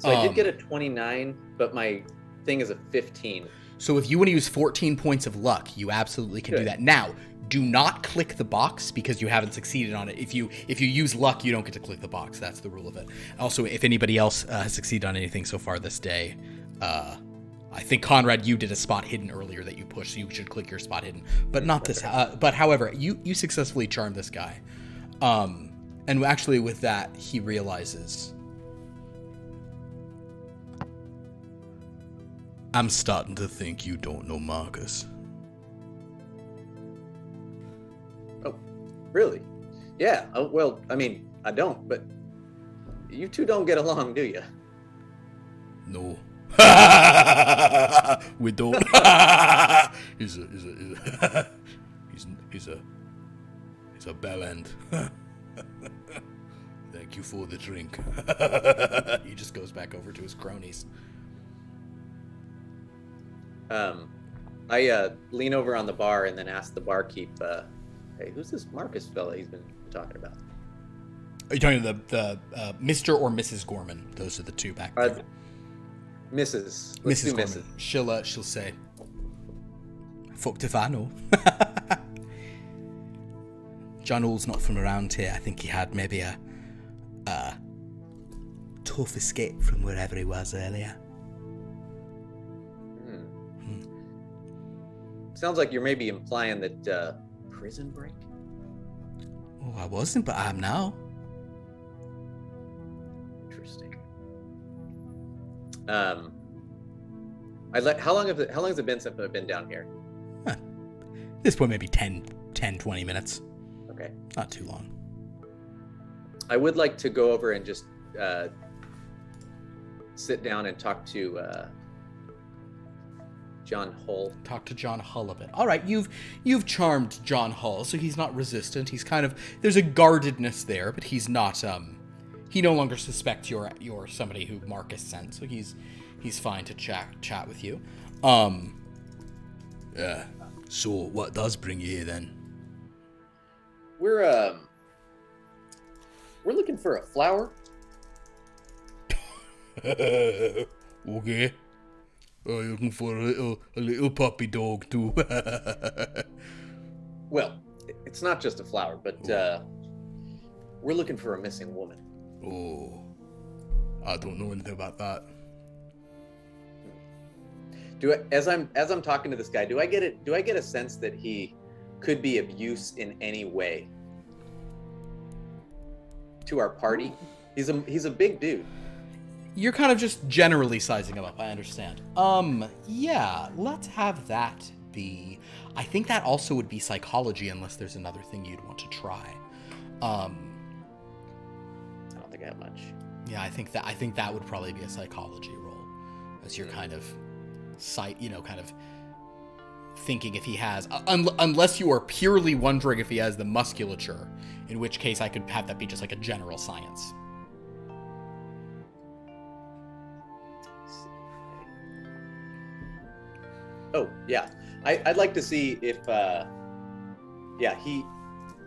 I did get a 29, but my thing is a 15. So if you want to use 14 points of luck, you absolutely can do that. Now, do not click the box because you haven't succeeded on it. If you use luck, you don't get to click the box. That's the rule of it. Also, if anybody else has succeeded on anything so far this day, I think, Conrad, you did a spot hidden earlier that you pushed, so you should click your spot hidden. But not this. But however, you successfully charmed this guy. And actually with that, he realizes, I'm starting to think you don't know Marcus. Oh, really? Yeah. Oh, well, I mean, I don't, but you two don't get along, do you? No. We don't. he's a bell end. Thank you for the drink. He just goes back over to his cronies. I lean over on the bar and then ask the barkeep, hey, who's this Marcus fella he's been talking about? Are you talking to the Mr. or Mrs. Gorman? Those are the two back there. Mrs. Mrs. do Gorman. Mrs. She'll say, fucked if I know. John Hall's not from around here. I think he had maybe a tough escape from wherever he was earlier. Sounds like you're maybe implying that prison break? Oh, I wasn't, but I am now. Interesting. How long has it been since I've been down here? This point maybe 10, 20 minutes. Okay. Not too long. I would like to go over and just sit down and talk to John Hull. Talk to John Hull a bit. All right, you've charmed John Hull, so he's not resistant. He's kind of, there's a guardedness there, but he's not. He no longer suspects you're somebody who Marcus sent, so he's fine to chat with you. Yeah. So what does bring you here then? We're looking for a flower. Okay. Oh, you're looking for a little puppy dog too. Well, it's not just a flower, but we're looking for a missing woman. Oh, I don't know anything about that. As I'm talking to this guy, do I get a sense that he could be of use in any way to our party? He's a big dude. You're kind of just generally sizing him up, I understand. Yeah, let's have that be... I think that also would be psychology, unless there's another thing you'd want to try. I don't think I have much. Yeah, I think that would probably be a psychology roll, as you're kind of kind of thinking if he has... unless you are purely wondering if he has the musculature, in which case I could have that be just like a general science. Oh, yeah. I'd like to see if, I'd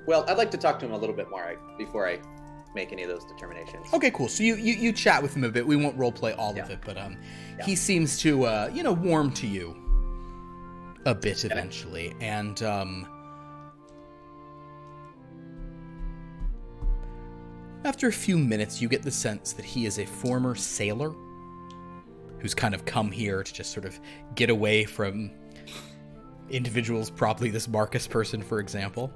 like to talk to him a little bit more before I make any of those determinations. Okay, cool. So you chat with him a bit. We won't roleplay all of it, but he seems to, warm to you a bit eventually. And after a few minutes, you get the sense that he is a former sailor who's kind of come here to just sort of get away from individuals, probably this Marcus person, for example.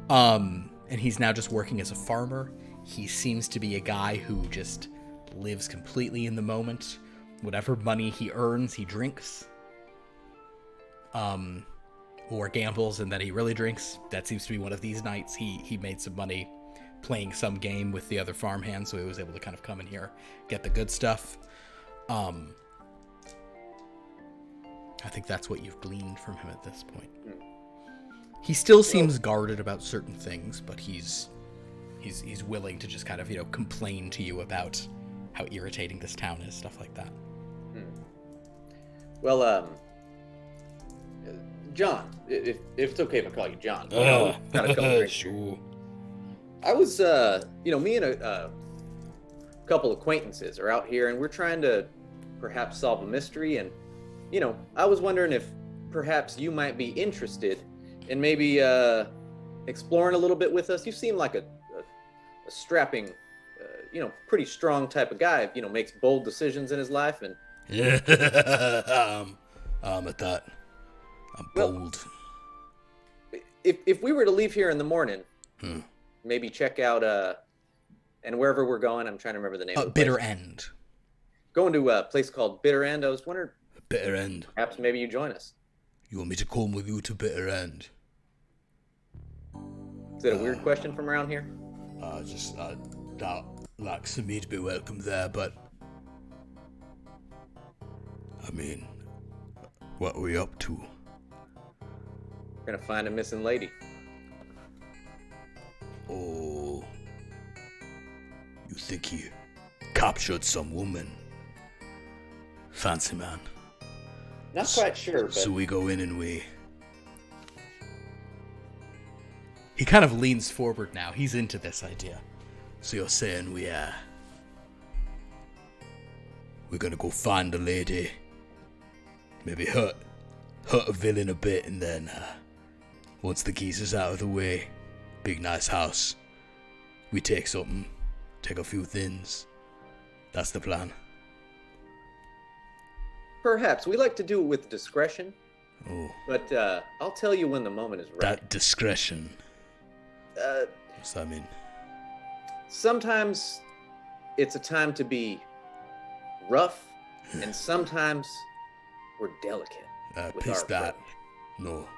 And he's now just working as a farmer. He seems to be a guy who just lives completely in the moment. Whatever money he earns, he drinks. Or gambles, and then he really drinks. That seems to be one of these nights. He made some money playing some game with the other farmhands, so he was able to kind of come in here, get the good stuff. I think that's what you've gleaned from him at this point. He still seems guarded about certain things, but he's willing to just kind of, complain to you about how irritating this town is, stuff like that. Well, John, if it's okay if I call you John. Sure. I was, me and a couple acquaintances are out here, and we're trying to perhaps solve a mystery, and I was wondering if perhaps you might be interested in maybe exploring a little bit with us. You seem like a strapping, pretty strong type of guy. Makes bold decisions in his life, and yeah, I'm at that. I'm bold. If we were to leave here in the morning, maybe check out and wherever we're going, I'm trying to remember the name. Of the Bitter place. End. Going to a place called Bitter End. I was wondering. Bitter End. Perhaps maybe you join us. You want me to come with you to Bitter End? Is it a weird question from around here? That likes for me to be welcome there, but I mean, what are we up to? We're gonna find a missing lady. Oh, you think he captured some woman? Fancy man. Not quite sure, but... So we go in and we... He kind of leans forward now. He's into this idea. So you're saying we're gonna go find a lady, maybe hurt a villain a bit, and then once the geezer's out of the way, big nice house, we take something, take a few things. That's the plan. Perhaps. We like to do it with discretion. Oh. But I'll tell you when the moment is right. That discretion. What's that mean? Sometimes it's a time to be rough, and sometimes we're delicate. With Piss our that. approach. No.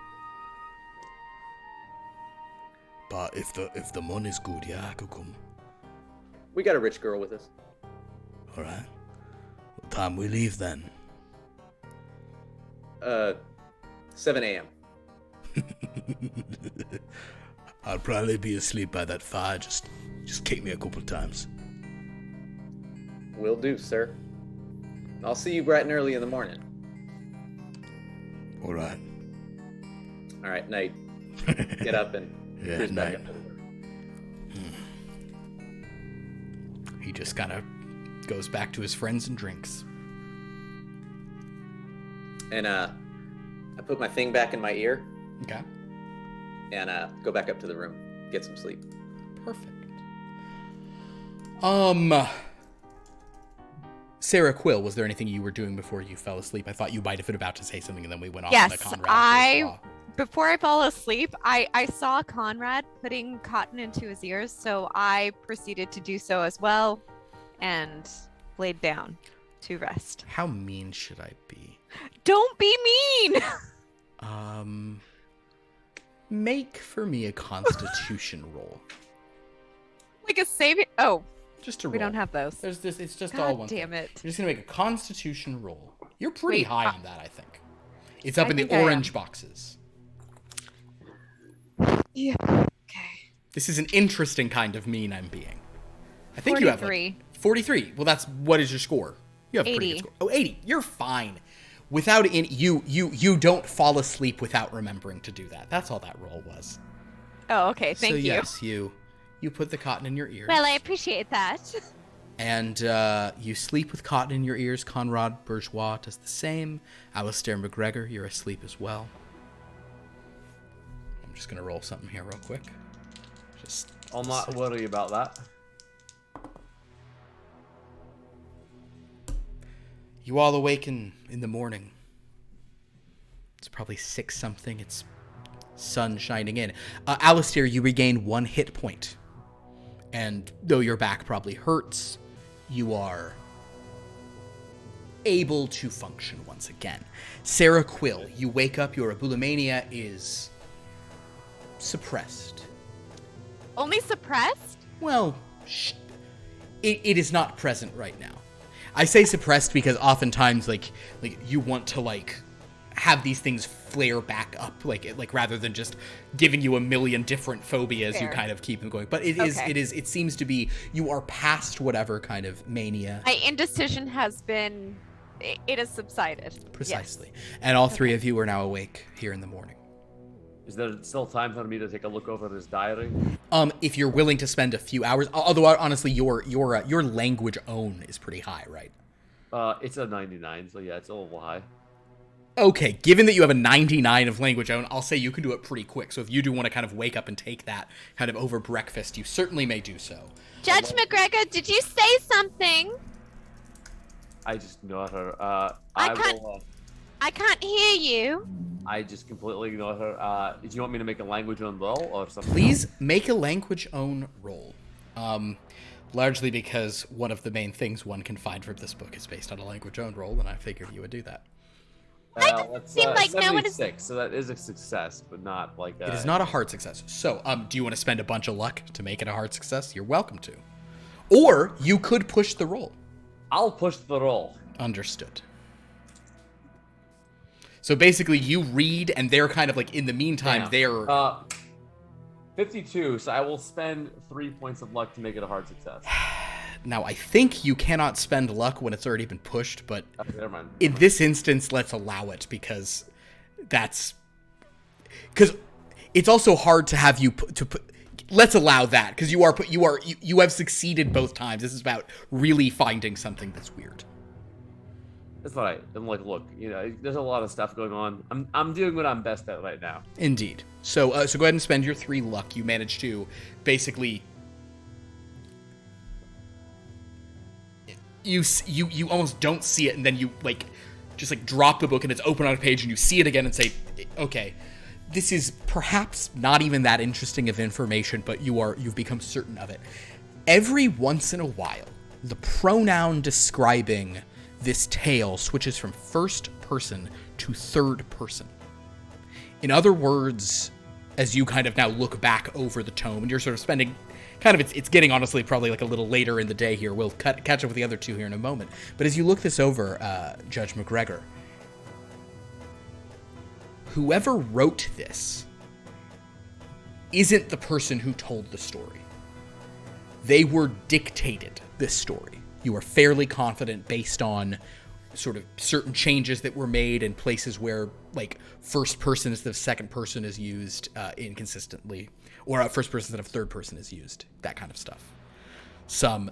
But if the money's good, yeah, I could come. We got a rich girl with us. All right. What time we leave then? 7 a.m. I'll probably be asleep by that fire. Just kick me a couple times. Will do, sir. I'll see you bright and early in the morning. All right. All right, night. Get up and cruise back night. up to the room. He just kind of goes back to his friends and drinks. And I put my thing back in my ear Okay. and go back up to the room, get some sleep. Perfect. Sarah Quill, was there anything you were doing before you fell asleep? I thought you might have been about to say something, and then we went off on the Yes, Conrad. before I fall asleep, I saw Conrad putting cotton into his ears, so I proceeded to do so as well and laid down to rest. How mean should I be? Don't be mean! Make for me a Constitution roll. Like a saving. Oh, Just a roll. we don't have those. There's this. It's just God all one. damn thing. it. You're just gonna make a Constitution roll. You're pretty Wait, high on that, I think. It's up I in the think I am. orange boxes. Yeah. Okay. This is an interesting kind of mean I'm being. I think you have 43. 43. Well, what is your score? You have a pretty 80. good score. Oh, 80. You're fine. Without any, you don't fall asleep without remembering to do that. That's all that roll was. Oh, okay. Thank so you. yes, you put the cotton in your ears. Well, I appreciate that. And you sleep with cotton in your ears. Conrad Bourgeois does the same. Alistair McGregor, you're asleep as well. I'm just going to roll something here real quick. I'll not worry about that. You all awaken in the morning. It's probably 6 something. It's sun shining in. Alistair, you regain 1 hit point. And though your back probably hurts, you are able to function once again. Sarah Quill, you wake up, your abulimania is suppressed. Only suppressed? Well, it is not present right now. I say suppressed because oftentimes, like you want to have these things flare back up, like rather than just giving you a million different phobias, Fair. you kind of keep them going. But it seems to be you are past whatever kind of mania. My indecision has been, it has subsided. Precisely. Yes. And all 3 of you are now awake here in the morning. Is there still time for me to take a look over his diary? If you're willing to spend a few hours, although honestly, your language own is pretty high, right? It's a 99, so yeah, it's a little high. Okay, given that you have a 99 of language own, I'll say you can do it pretty quick. So if you do want to kind of wake up and take that kind of over breakfast, you certainly may do so. Judge McGregor, did you say something? I just ignore her. I can't hear you. I just completely ignore her. Do you want me to make a language on roll or something? Please make a language own roll. Largely because one of the main things one can find from this book is based on a language own roll, and I figured you would do that. That's seem like no one is- 76, so that is a success, but not like It is not a hard success. So, do you want to spend a bunch of luck to make it a hard success? You're welcome to. Or you could push the roll. I'll push the roll. Understood. So basically, you read, and they're kind of like, in the meantime, they're... 52, so I will spend 3 points of luck to make it a hard success. Now, I think you cannot spend luck when it's already been pushed, but Never mind. in this instance, let's allow it, because that's... Because it's also hard to have you put... Let's allow that, because you have succeeded both times. This is about really finding something that's weird. It's all right. I'm like, look, there's a lot of stuff going on. I'm doing what I'm best at right now. Indeed. So go ahead and spend your 3 luck. You manage to basically... You almost don't see it, and then you just drop the book and it's open on a page, and you see it again and say, okay, this is perhaps not even that interesting of information, but you've become certain of it. Every once in a while, the pronoun describing this tale switches from first person to third person. In other words, as you kind of now look back over the tome, and you're sort of spending it's getting honestly probably like a little later in the day here. We'll catch up with the other 2 here in a moment. But as you look this over, Judge McGregor, whoever wrote this isn't the person who told the story. They were dictated this story. You are fairly confident based on sort of certain changes that were made in places where first person instead of second person is used inconsistently, or first person instead of third person is used, that kind of stuff. Some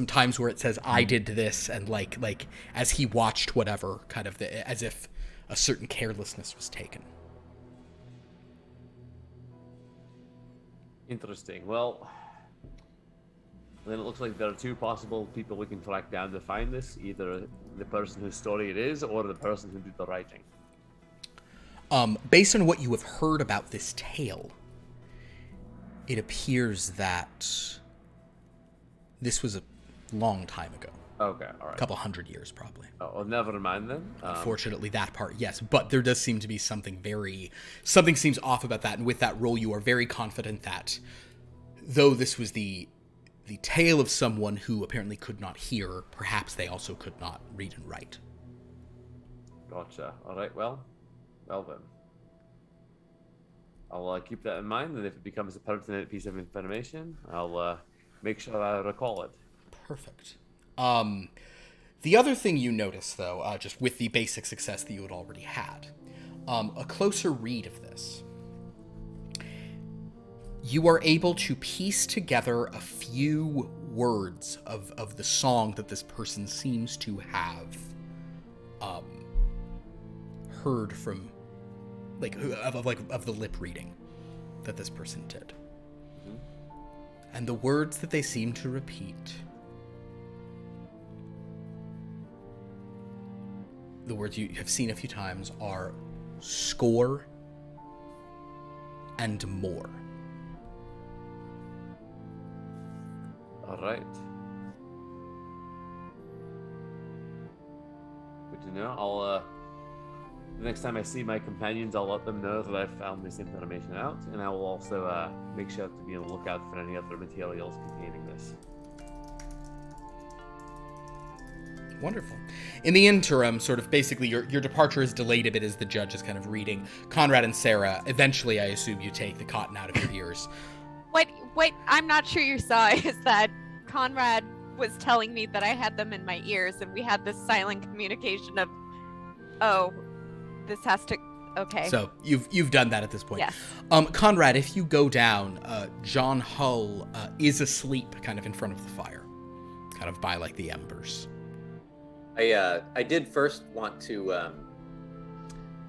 times where it says I did this, and like as he watched whatever, kind of as if a certain carelessness was taken. Interesting. Well, then it looks like there are 2 possible people we can track down to find this. Either the person whose story it is, or the person who did the writing. Based on what you have heard about this tale, it appears that this was a long time ago. Okay, all right. A couple hundred years, probably. Oh, well, never mind then. Unfortunately, that part, yes. But there does seem to be something seems off about that. And with that roll, you are very confident that, though this was the tale of someone who apparently could not hear, perhaps they also could not read and write. Gotcha. All right, well then. I'll keep that in mind, and if it becomes a pertinent piece of information, I'll make sure I recall it. Perfect. The other thing you notice, though, just with the basic success that you had already had, a closer read of this, you are able to piece together a few words of the song that this person seems to have heard from, of the lip reading that this person did. Mm-hmm. And the words that they seem to repeat, the words you have seen a few times, are score and more. All right. Good to know. I'll the next time I see my companions, I'll let them know that I've found this information out, and I will also make sure to be on the lookout for any other materials containing this. Wonderful. In the interim, sort of basically your departure is delayed a bit as the judge is kind of reading. Conrad and Sarah, eventually I assume you take the cotton out of your ears. What I'm not sure you saw is that Conrad was telling me that I had them in my ears, and we had this silent communication of, oh, this has to, okay. So you've done that at this point. Yes. Conrad, if you go down, John Hull is asleep kind of in front of the fire, kind of by the embers. I did first want to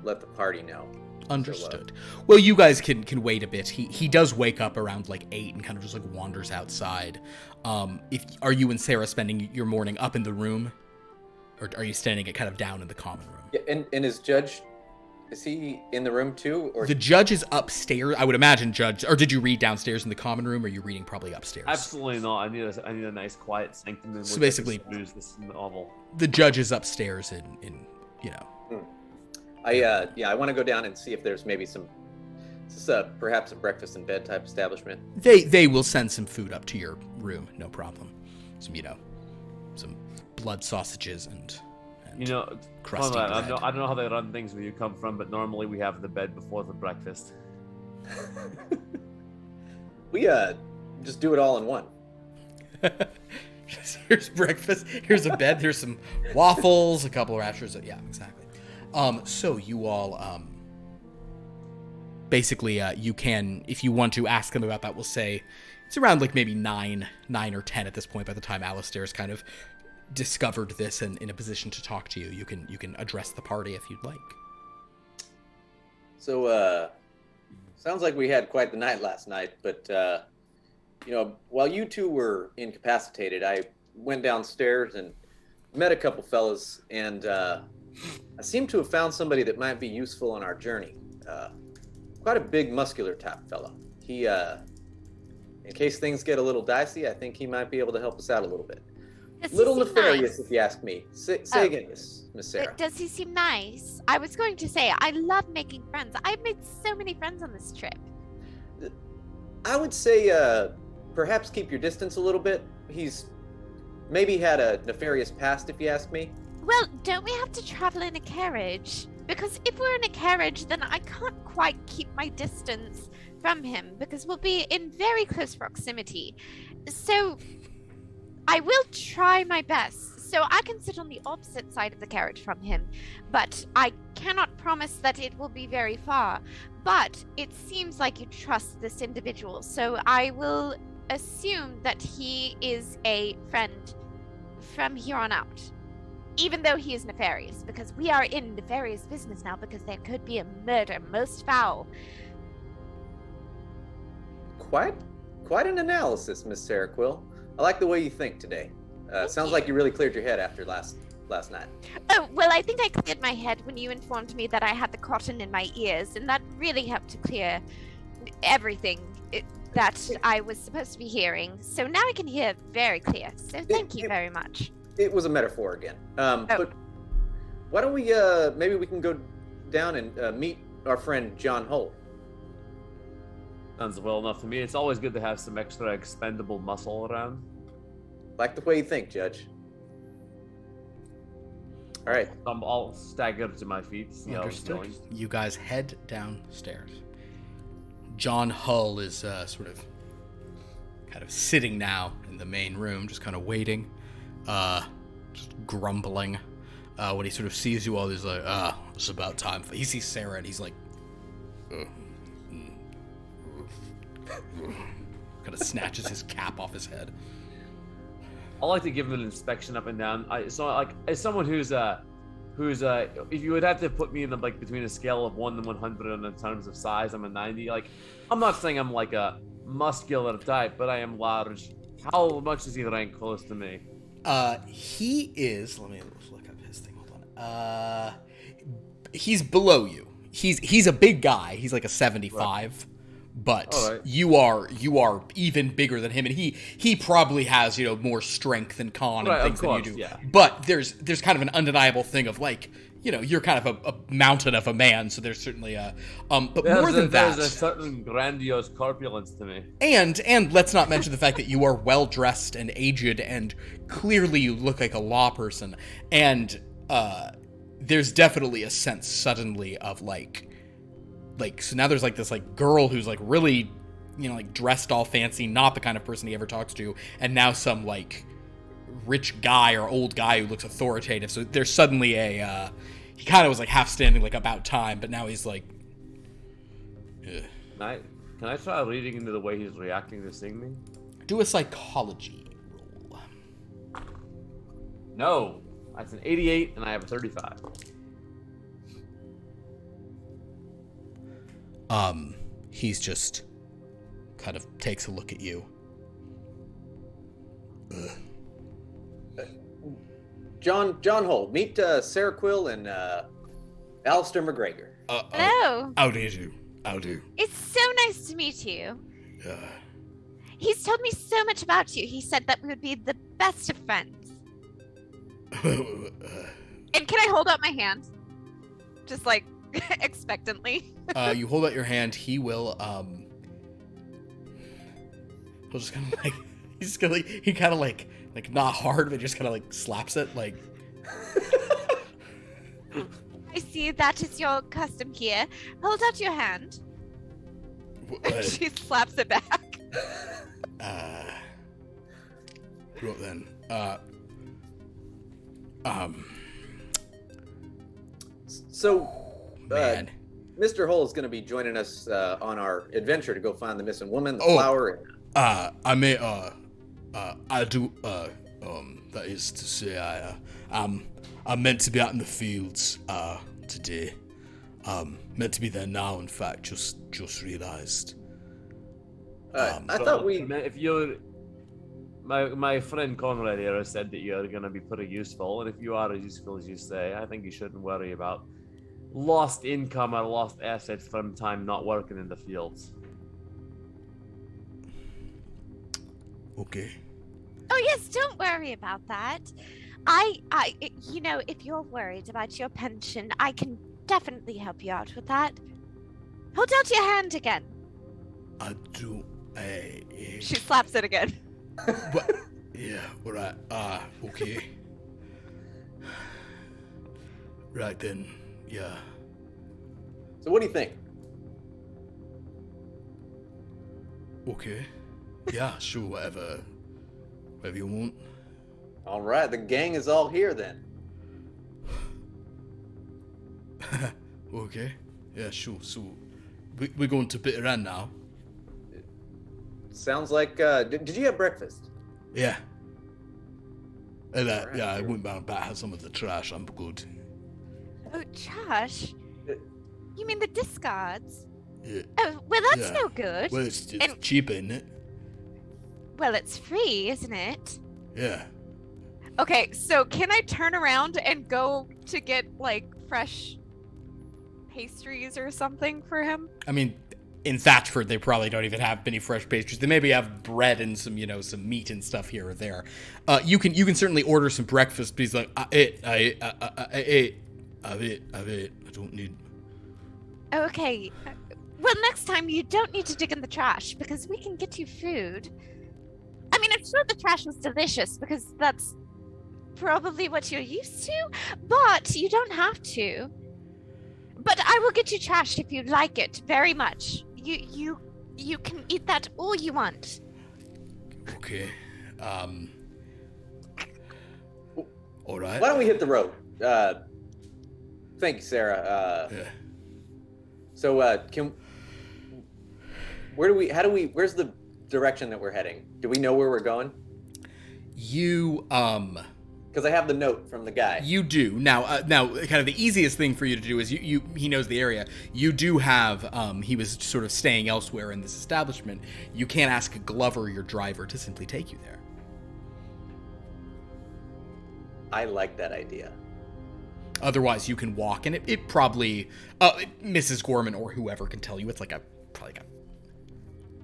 let the party know. Understood. Well, you guys can wait a bit. He does wake up around 8 and kind of just wanders outside. Are you and Sarah spending your morning up in the room, or are you standing it kind of down in the common room? Yeah, and is he in the room too, or the judge is upstairs? I would imagine judge. Or did you read downstairs in the common room, or are you reading probably upstairs? Absolutely not. I need a nice quiet sanctum. So basically, this novel. The judge is upstairs in. I want to go down and see if there's maybe some. Is this perhaps a breakfast in bed type establishment? They will send some food up to your room, no problem. Some blood sausages and crusty bread. I don't know how they run things where you come from, but normally we have the bed before the breakfast. We just do it all in one. Here's breakfast. Here's a bed. Here's some waffles, a couple of rashers. Yeah, exactly. So you all, basically, you can, if you want to ask them about that, we'll say it's around like maybe 9 or 10 at this point. By the time Alistair's kind of discovered this and in a position to talk to you, you can address the party if you'd like. So, sounds like we had quite the night last night, but, while you two were incapacitated, I went downstairs and met a couple fellas, and I seem to have found somebody that might be useful on our journey. Quite a big, muscular type fellow. He, in case things get a little dicey, I think he might be able to help us out a little bit. Little nefarious, if you ask me. Say again, Miss Sarah. Does he seem nice? I was going to say, I love making friends. I've made so many friends on this trip. I would say, perhaps keep your distance a little bit. He's maybe had a nefarious past, if you ask me. Well, don't we have to travel in a carriage? Because if we're in a carriage, then I can't quite keep my distance from him, because we'll be in very close proximity. So I will try my best. So I can sit on the opposite side of the carriage from him, but I cannot promise that it will be very far. But it seems like you trust this individual, so I will assume that he is a friend from here on out. Even though he is nefarious, because we are in nefarious business now, because there could be a murder most foul. Quite an analysis, Miss Sarah Quill. I like the way you think today. Sounds like you really cleared your head after last night. Oh, well, I think I cleared my head when you informed me that I had the cotton in my ears, and that really helped to clear everything that I was supposed to be hearing. So now I can hear very clear. So thank you very much. It was a metaphor again. But why don't we, maybe we can go down and meet our friend John Hull. Sounds well enough to me. It's always good to have some extra expendable muscle around. Like the way you think, Judge. All right. I'm all staggered to my feet. Understood. You guys head downstairs. John Hull is sort of kind of sitting now in the main room, just kind of waiting, just grumbling. When he sort of sees you all, he's like, it's about time. He sees Sarah and he's like, kind of snatches his cap off his head. I like to give him an inspection up and down. As someone who's if you would have to put me in between a scale of 1 to 100 in terms of size, I'm a 90. I'm not saying I'm like a muscular type, but I am large. How much does he rank close to me? He is. Let me look up his thing. Hold on. He's below you. He's a big guy. He's like a 75. Right. But right. you are even bigger than him, and he probably has more strength and con and things than you do. Yeah. But there's kind of an undeniable thing of you're kind of a mountain of a man, so there's certainly a but more than that, there's a certain grandiose corpulence to me. And let's not mention the fact that you are well dressed and aged, and clearly you look like a law person, and there's definitely a sense suddenly of so now there's this girl who's really dressed all fancy, not the kind of person he ever talks to, and now some rich guy or old guy who looks authoritative. So there's suddenly he kind of was half standing about time, but now he's Can I try reading into the way he's reacting to seeing me? Do a psychology roll. No, that's an 88 and I have a 35. He's just kind of takes a look at you. John Hull, meet Sarah Quill and Alistair McGregor. Hello. How do you do? How do? It's so nice to meet you. He's told me so much about you. He said that we would be the best of friends. And can I hold up my hand? Just expectantly. You hold out your hand. He will. He'll just kind of like. He's just gonna like. He kind of like not hard, but just kind of like slaps it like. I see that is your custom here. Hold out your hand. She slaps it back. Right then. So, Man. Mr. Hull is going to be joining us on our adventure to go find the missing woman, the Oh. flower. I may, I do, that is to say, I'm meant to be out in the fields, today. Meant to be there now, in fact, just realized. I thought we. If you're, my friend Conrad here has said that you're going to be pretty useful, and if you are as useful as you say, I think you shouldn't worry about lost income or lost assets from time not working in the fields. Okay. Oh yes, don't worry about that. You know, if you're worried about your pension, I can definitely help you out with that. Hold out your hand again. I do, She slaps it again. but, yeah, alright, okay. Right then, yeah. So, what do you think? Okay. Yeah, sure, whatever you want. All right, the gang is all here then. Okay. Yeah, sure. So, we're going to Bitter End now. Sounds like. Did you have breakfast? Yeah. And, Alright, yeah, I sure. went round back, had some of the trash. I'm good. Oh, trash? Uh, You mean the discards? Yeah. Oh, well, that's Yeah. no good. Well, it's And- cheaper, isn't it? Well, it's free, isn't it? Yeah. Okay, so can I turn around and go to get, like, fresh pastries or something for him? I mean, in Thatchford, they probably don't even have any fresh pastries. They maybe have bread and some, some meat and stuff here or there. You can certainly order some breakfast, but he's like, I ate. I don't need. Okay. Well, next time you don't need to dig in the trash because we can get you food. I mean, I'm sure the trash was delicious because that's probably what you're used to, but you don't have to. But I will get you trash if you like it very much. You can eat that all you want. Okay. All right. Why don't we hit the road? Thank you, Sarah. Yeah. So, where's the direction that we're heading? Do we know where we're going? You Because I have the note from the guy. You do now. Kind of the easiest thing for you to do is he knows the area. You do have. He was sort of staying elsewhere in this establishment. You can't ask Glover, your driver, to simply take you there. I like that idea. Otherwise, you can walk, and it probably Mrs. Gorman or whoever can tell you it's probably like a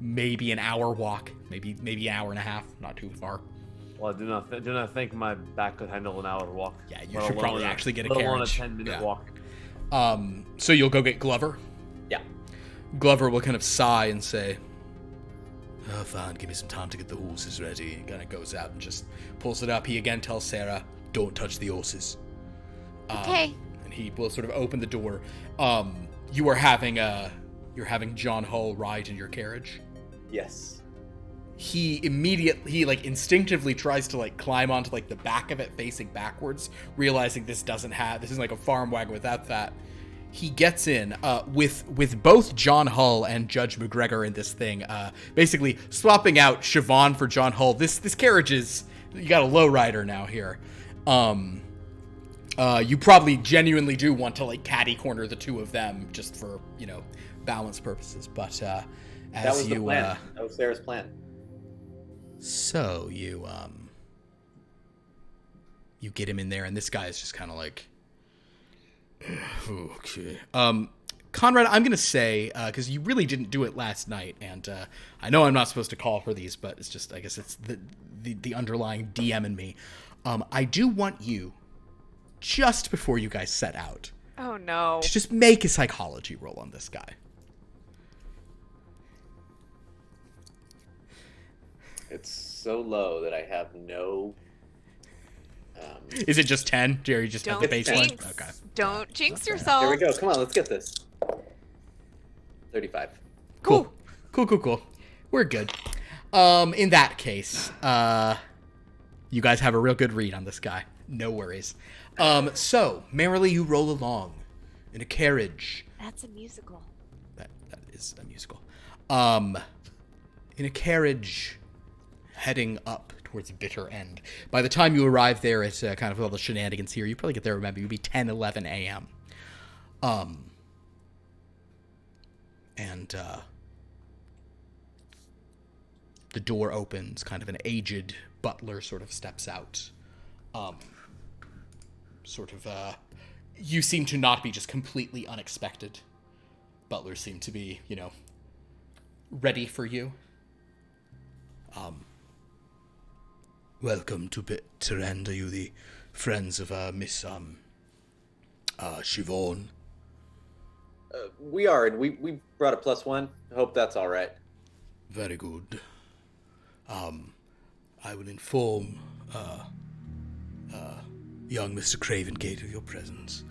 maybe an hour walk, maybe an hour and a half, not too far. Well, I do not think my back could handle an hour walk. Yeah, you should probably actually get a let alone carriage. a 10-minute Yeah. walk. So you'll go get Glover? Yeah. Glover will kind of sigh and say, "Oh, fine, give me some time to get the horses ready." He kind of goes out and just pulls it up. He again tells Sarah, "Don't touch the horses." Okay. And he will sort of open the door. You're having John Hull ride in your carriage. Yes. He instinctively tries to climb onto the back of it facing backwards, realizing this isn't like a farm wagon without that. He gets in with both John Hull and Judge McGregor in this thing, basically swapping out Siobhan for John Hull. This carriage is, you got a lowrider now here. You probably genuinely do want to catty corner the two of them just for balance purposes, but That was the plan. That was Sarah's plan. So you get him in there, and this guy is just kind of like, okay. Conrad, I'm gonna say, because you really didn't do it last night, and I know I'm not supposed to call for these, but it's just, I guess it's the underlying DM in me. I do want you, just before you guys set out, Oh no. Just make a psychology roll on this guy. It's so low that I have no. Is it just 10? Jerry just have the baseline? Jinx. Okay. Don't jinx yourself. Here we go. Come on, let's get this. 35. Cool. We're good. In that case, you guys have a real good read on this guy. No worries. So, merrily you roll along in a carriage. That's a musical. That is a musical. In a carriage heading up towards Bitter End. By the time you arrive there, it's kind of all the shenanigans here. You probably get there, remember, you'd be 10, 11 a.m. The door opens, kind of an aged butler sort of steps out. You seem to not be just completely unexpected. Butlers seem to be, ready for you. Welcome to Bitter End. Are you the friends of Miss Siobhan? We are, and we brought a +1. I hope that's all right. Very good. I will inform young Mr. Cravengate of your presence.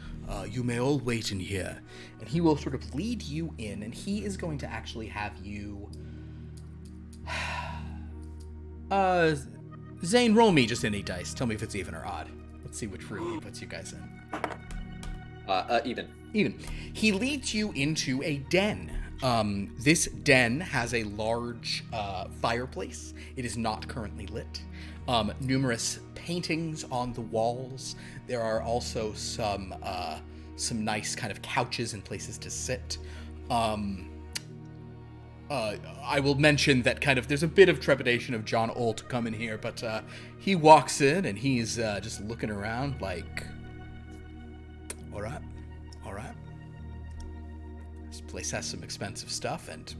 You may all wait in here. And he will sort of lead you in, and he is going to actually have you... Zane, roll me just any dice. Tell me if it's even or odd. Let's see which room he puts you guys in. Even. Even. He leads you into a den. This den has a large fireplace. It is not currently lit. Numerous paintings on the walls. There are also some nice kind of couches and places to sit. I will mention that kind of there's a bit of trepidation of John Old to come in here, but he walks in and he's just looking around like, all right. This place has some expensive stuff, and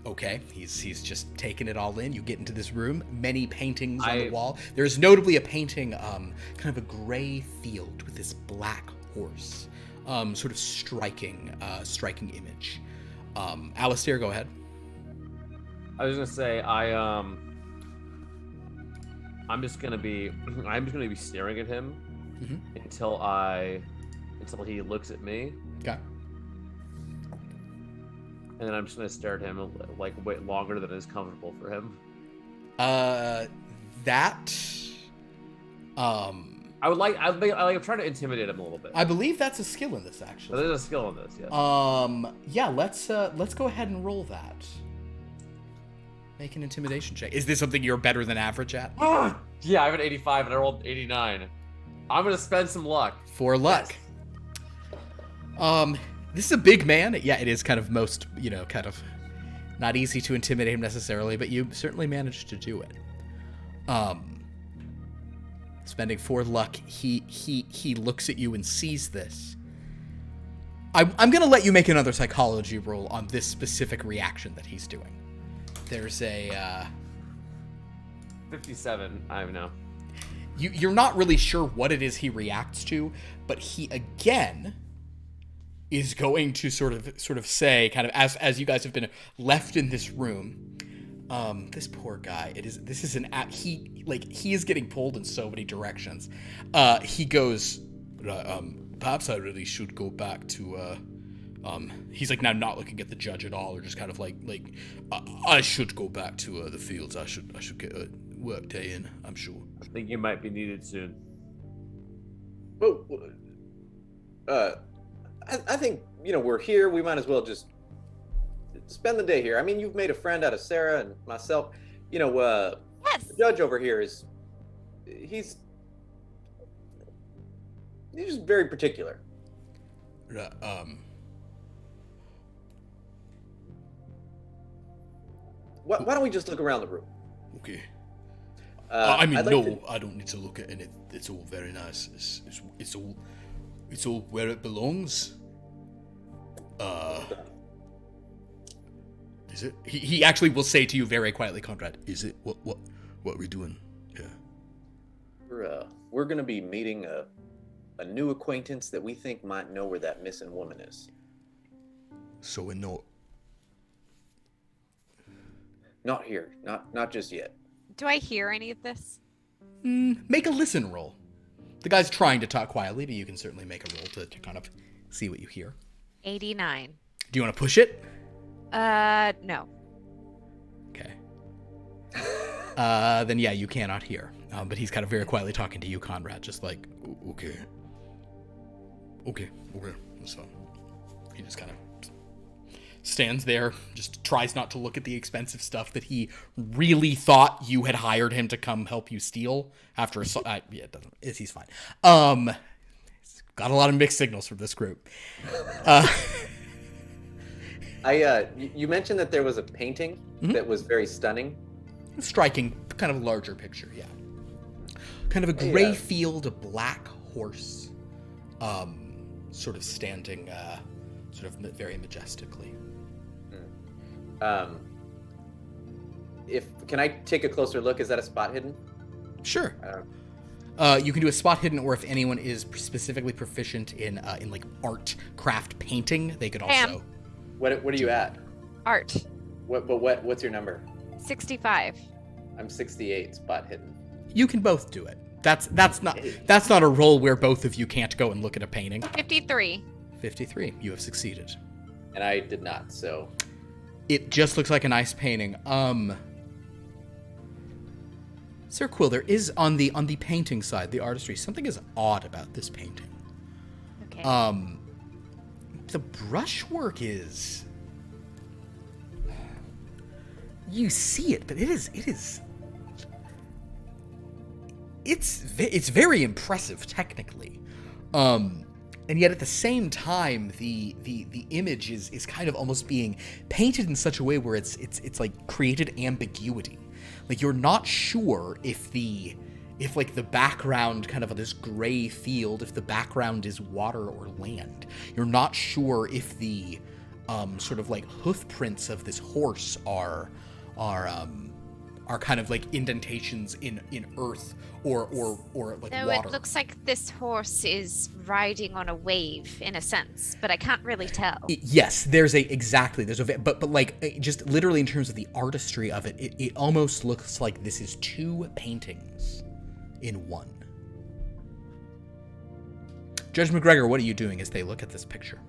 okay, he's just taking it all in. You get into this room, many paintings on the wall. There's notably a painting, kind of a gray field with this black horse, sort of striking image. Alistair, go ahead. I was gonna say I'm just gonna be staring at him until he looks at me. Okay. And then I'm just gonna stare at him like wait longer than is comfortable for him. I'm trying to intimidate him a little bit. I believe that's a skill in this, actually. There's a skill in this, yes. Yeah, let's go ahead and roll that. Make an intimidation check. Is this something you're better than average at? Yeah, I have an 85 and I rolled 89. I'm gonna spend some luck. For luck. Yes. This is a big man. Yeah, it is kind of kind of not easy to intimidate him necessarily, but you certainly managed to do it. Spending 4 luck, he looks at you and sees this. I'm gonna let you make another psychology roll on this specific reaction that he's doing. There's a 57. I don't know. You're not really sure what it is he reacts to, but he again is going to sort of say, kind of as you guys have been left in this room. This poor guy. He is getting pulled in so many directions. He goes, perhaps I really should go back to. He's like now not looking at the judge at all, or just kind of like I should go back to the fields. I should get a work day in. I'm sure. I think you might be needed soon. Well, I think we're here. We might as well just spend the day here. I mean, you've made a friend out of Sarah and myself. Yes. The judge over here he's just very particular. Why don't we just look around the room? Okay. I don't need to look at it. It's all very nice. It's all where it belongs. Is it? He actually will say to you very quietly, Conrad, is it? What are we doing? Yeah. We're gonna be meeting a new acquaintance that we think might know where that missing woman is. So we know. Not here. Not just yet. Do I hear any of this? Make a listen roll. The guy's trying to talk quietly, but you can certainly make a roll to kind of see what you hear. 89. Do you want to push it? No. Okay. Then yeah, you cannot hear. But he's kind of very quietly talking to you, Conrad, just like, okay. So he just kind of stands there, just tries not to look at the expensive stuff that he really thought you had hired him to come help you steal after it doesn't. He's fine. Got a lot of mixed signals from this group. You mentioned that there was a painting that was very stunning. Striking, kind of larger picture, yeah. Kind of a gray field, a black horse, sort of standing, sort of very majestically. Can I take a closer look? Is that a spot hidden? Sure. You can do a spot hidden, or if anyone is specifically proficient in like art, craft, painting, they could also. What are you at? Art. What's your number? 65. I'm 68. Spot hidden. You can both do it. That's not a roll where both of you can't go and look at a painting. 53. 53. You have succeeded. And I did not. So. It just looks like a nice painting. Sir Quill, there is on the painting side, the artistry, something is odd about this painting. Okay. The brushwork is. You see it, but it's very impressive technically. And yet at the same time, the image is kind of almost being painted in such a way where it's like created ambiguity. Like you're not sure if like the background kind of this gray field, if the background is water or land. You're not sure if the sort of like hoof prints of this horse are kind of like indentations in earth or like so water. It looks like this horse is riding on a wave in a sense, but I can't really tell. Yes, there's a but like just literally in terms of the artistry of it, it almost looks like this is two paintings in one. Judge McGregor, what are you doing as they look at this picture?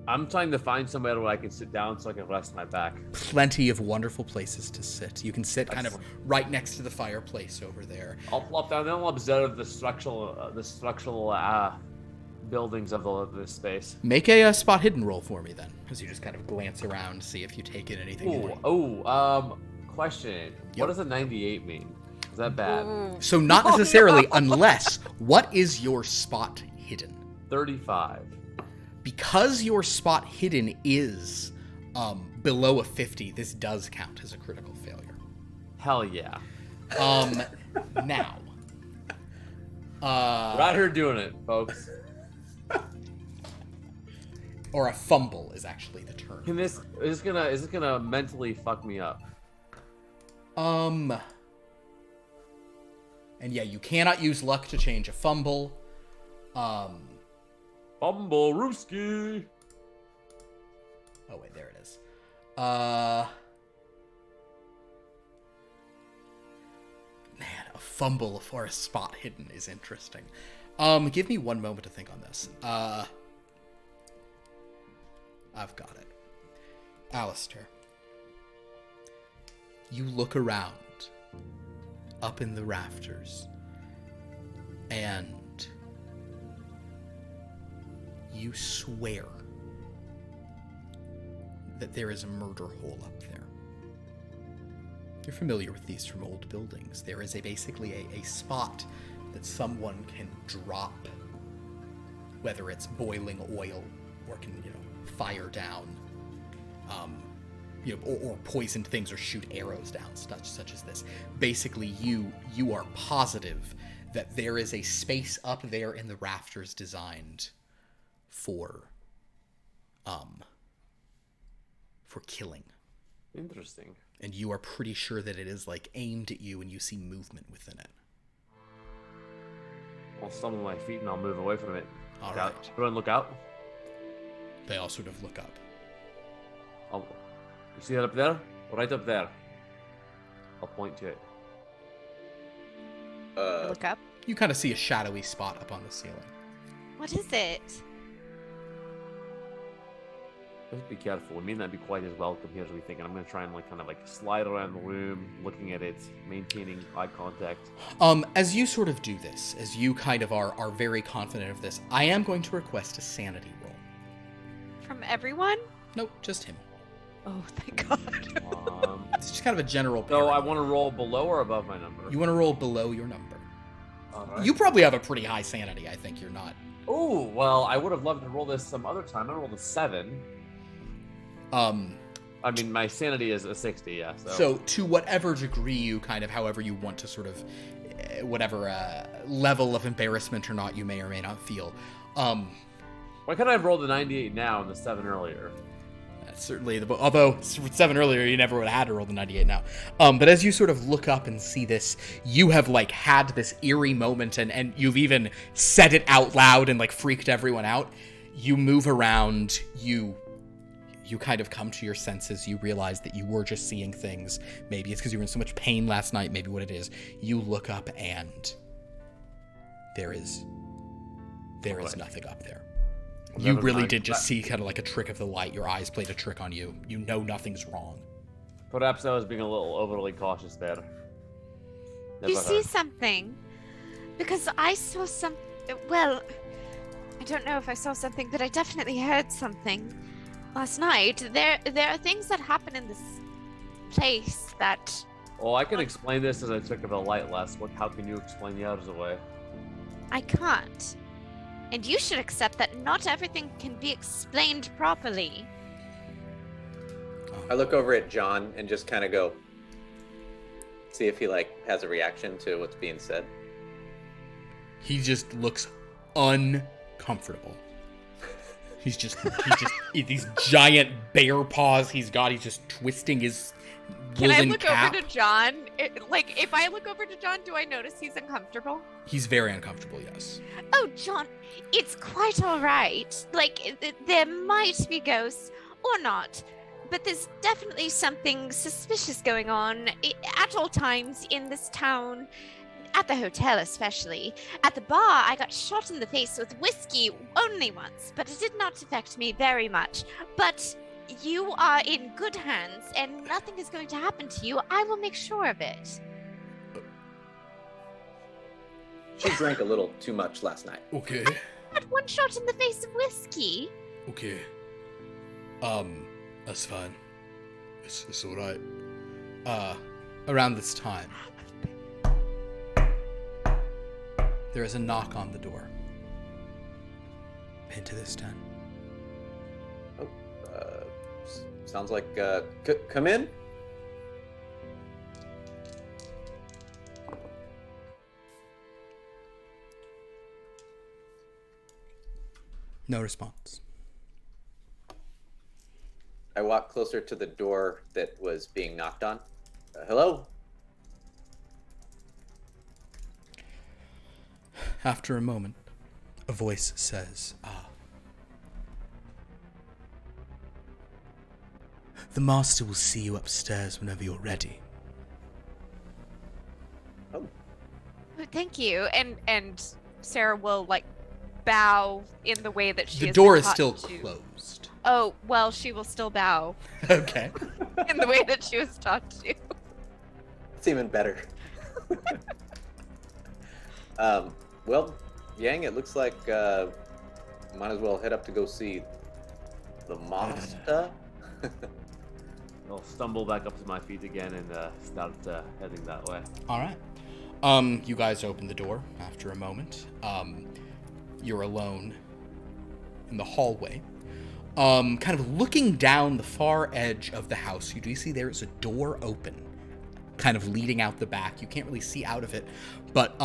I'm trying to find somewhere where I can sit down so I can rest my back. Plenty of wonderful places to sit. You can sit kind of right next to the fireplace over there. I'll plop down and I'll observe the structural buildings of this space. Make a spot hidden roll for me then, as you just kind of glance around, see if you take in anything. Question. Yep. What does a 98 mean? Is that bad? So not necessarily, unless, what is your spot hidden? 35. Because your spot hidden is below a 50, this does count as a critical failure. Hell yeah. Now. We're out here doing it, folks. Or a fumble is actually the term. Is this gonna mentally fuck me up? And yeah, you cannot use luck to change a fumble. Fumble Rooski. Oh wait, there it is. Man, a fumble for a spot hidden is interesting. Give me one moment to think on this. I've got it. Alistair, you look around up in the rafters and you swear that there is a murder hole up there. You're familiar with these from old buildings. There is basically a spot that someone can drop, whether it's boiling oil or can, fire down, or poisoned things or shoot arrows down, such as this. Basically, you are positive that there is a space up there in the rafters designed for killing. Interesting. And you are pretty sure that it is like aimed at you and you see movement within it. I'll stumble my feet and I'll move away from it. All Look right. out. Everyone look out. They all sort of look up. You see that up there? Right up there. I'll point to it. Look up. You kind of see a shadowy spot up on the ceiling. What is it? Just be careful. We may not be quite as welcome here as we think. And I'm going to try and kind of slide around the room, looking at it, maintaining eye contact. As you sort of do this, as you kind of are very confident of this, I am going to request a sanity roll. From everyone? Nope, just him. Oh, thank God. It's just kind of a general. So I parent. want to roll below or above my number? You want to roll below your number. All right. You probably have a pretty high sanity. I think you're not. Oh, well, I would have loved to roll this some other time. I rolled a 7. I mean, my sanity is a 60, yeah. So to whatever degree you kind of, however you want to sort of, whatever level of embarrassment or not you may or may not feel. Why couldn't I have rolled a 98 now and the 7 earlier? Certainly, although 7 earlier, you never would have had to roll the 98 now. But as you sort of look up and see this, you have had this eerie moment, and you've even said it out loud and freaked everyone out. You move around, you kind of come to your senses. You realize that you were just seeing things. Maybe it's because you were in so much pain last night. Maybe what it is. You look up and there is nothing up there. You really did just see kind of a trick of the light. Your eyes played a trick on you. You know nothing's wrong. Perhaps I was being a little overly cautious there. You see something? Because I saw some. Well, I don't know if I saw something, but I definitely heard something last night. There are things that happen in this place that. Oh, I can explain this as a trick of the light, Les. How can you explain the others away? I can't. And you should accept that not everything can be explained properly. I look over at John and just kind of go, see if he has a reaction to what's being said. He just looks uncomfortable. He's just these giant bear paws he's got. He's just twisting his Can I woolen look cap. over to John? If I look over to John, do I notice he's uncomfortable? He's very uncomfortable, yes. Oh, John, it's quite all right. There might be ghosts or not, but there's definitely something suspicious going on at all times in this town. At the hotel, especially. At the bar, I got shot in the face with whiskey only once, but it did not affect me very much. But you are in good hands, and nothing is going to happen to you. I will make sure of it. She drank a little too much last night. Okay. I had one shot in the face of whiskey. Okay. That's fine. It's alright. Around this time, there is a knock on the door. Into this tent. Oh, sounds like, come in? No response. I walk closer to the door that was being knocked on. Hello? After a moment, a voice says, the master will see you upstairs whenever you're ready. Oh. Oh, thank you. And Sarah will bow in the way that she The has door been is taught still to. closed. Oh, well, she will still bow Okay. in the way that she was taught to. It's even better. Well, Yang, it looks like might as well head up to go see the master. I'll stumble back up to my feet again and start heading that way. All right. You guys open the door after a moment. You're alone in the hallway. Kind of looking down the far edge of the house, you do see there is a door open, kind of leading out the back. You can't really see out of it, but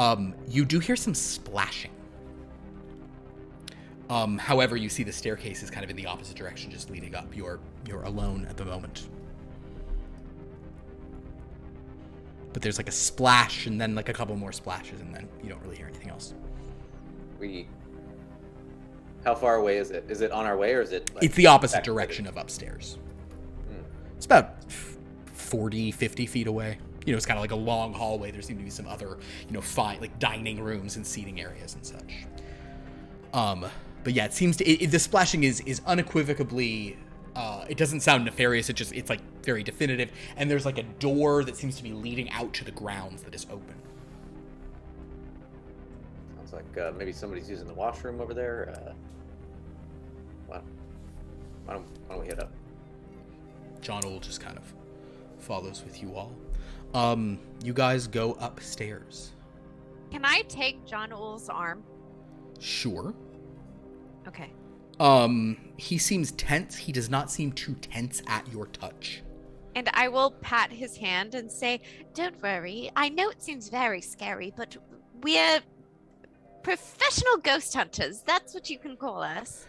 you do hear some splashing. However, you see the staircase is kind of in the opposite direction, just leading up. You're alone at the moment. But there's a splash, and then a couple more splashes, and then you don't really hear anything else. How far away is it? Is it on our way, or is it? Like, it's the opposite direction of upstairs. It's about 40, 50 feet away. You know, it's kind of like a long hallway. There seem to be some other, fine, like dining rooms and seating areas and such. But yeah, it seems the splashing is unequivocally, it doesn't sound nefarious. It's like very definitive. And there's like a door that seems to be leading out to the grounds that is open. Sounds like maybe somebody's using the washroom over there. Why don't we head up? John Old just kind of follows with you all. You guys go upstairs. Can I take John Ull's arm? Sure. Okay. He seems tense. He does not seem too tense at your touch. And I will pat his hand and say, "Don't worry. I know it seems very scary, but we're professional ghost hunters. That's what you can call us."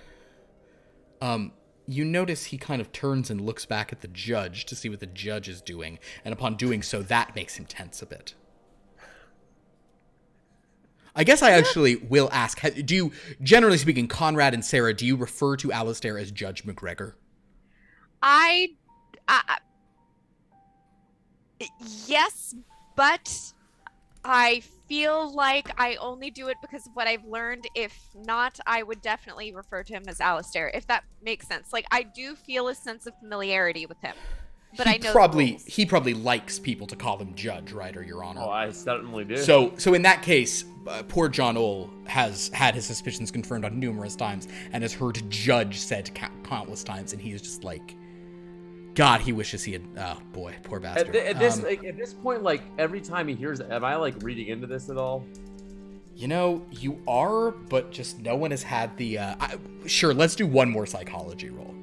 You notice he kind of turns and looks back at the judge to see what the judge is doing, and upon doing so, that makes him tense a bit. I guess I actually will ask, do you, generally speaking, Conrad and Sarah, do you refer to Alistair as Judge McGregor? Yes, but I feel like I only do it because of what I've learned. If not, I would definitely refer to him as Alistair, if that makes sense. Like, I do feel a sense of familiarity with him, but I know he probably likes people to call him Judge, right, or Your Honor. Oh, I certainly do. So in that case, poor John Oll has had his suspicions confirmed on numerous times and has heard Judge said countless times, and he is just like, God, he wishes he had. Oh boy, poor bastard. At this point, like every time he hears it, am I like reading into this at all? You are, but just no one has had the. Sure, let's do one more psychology roll.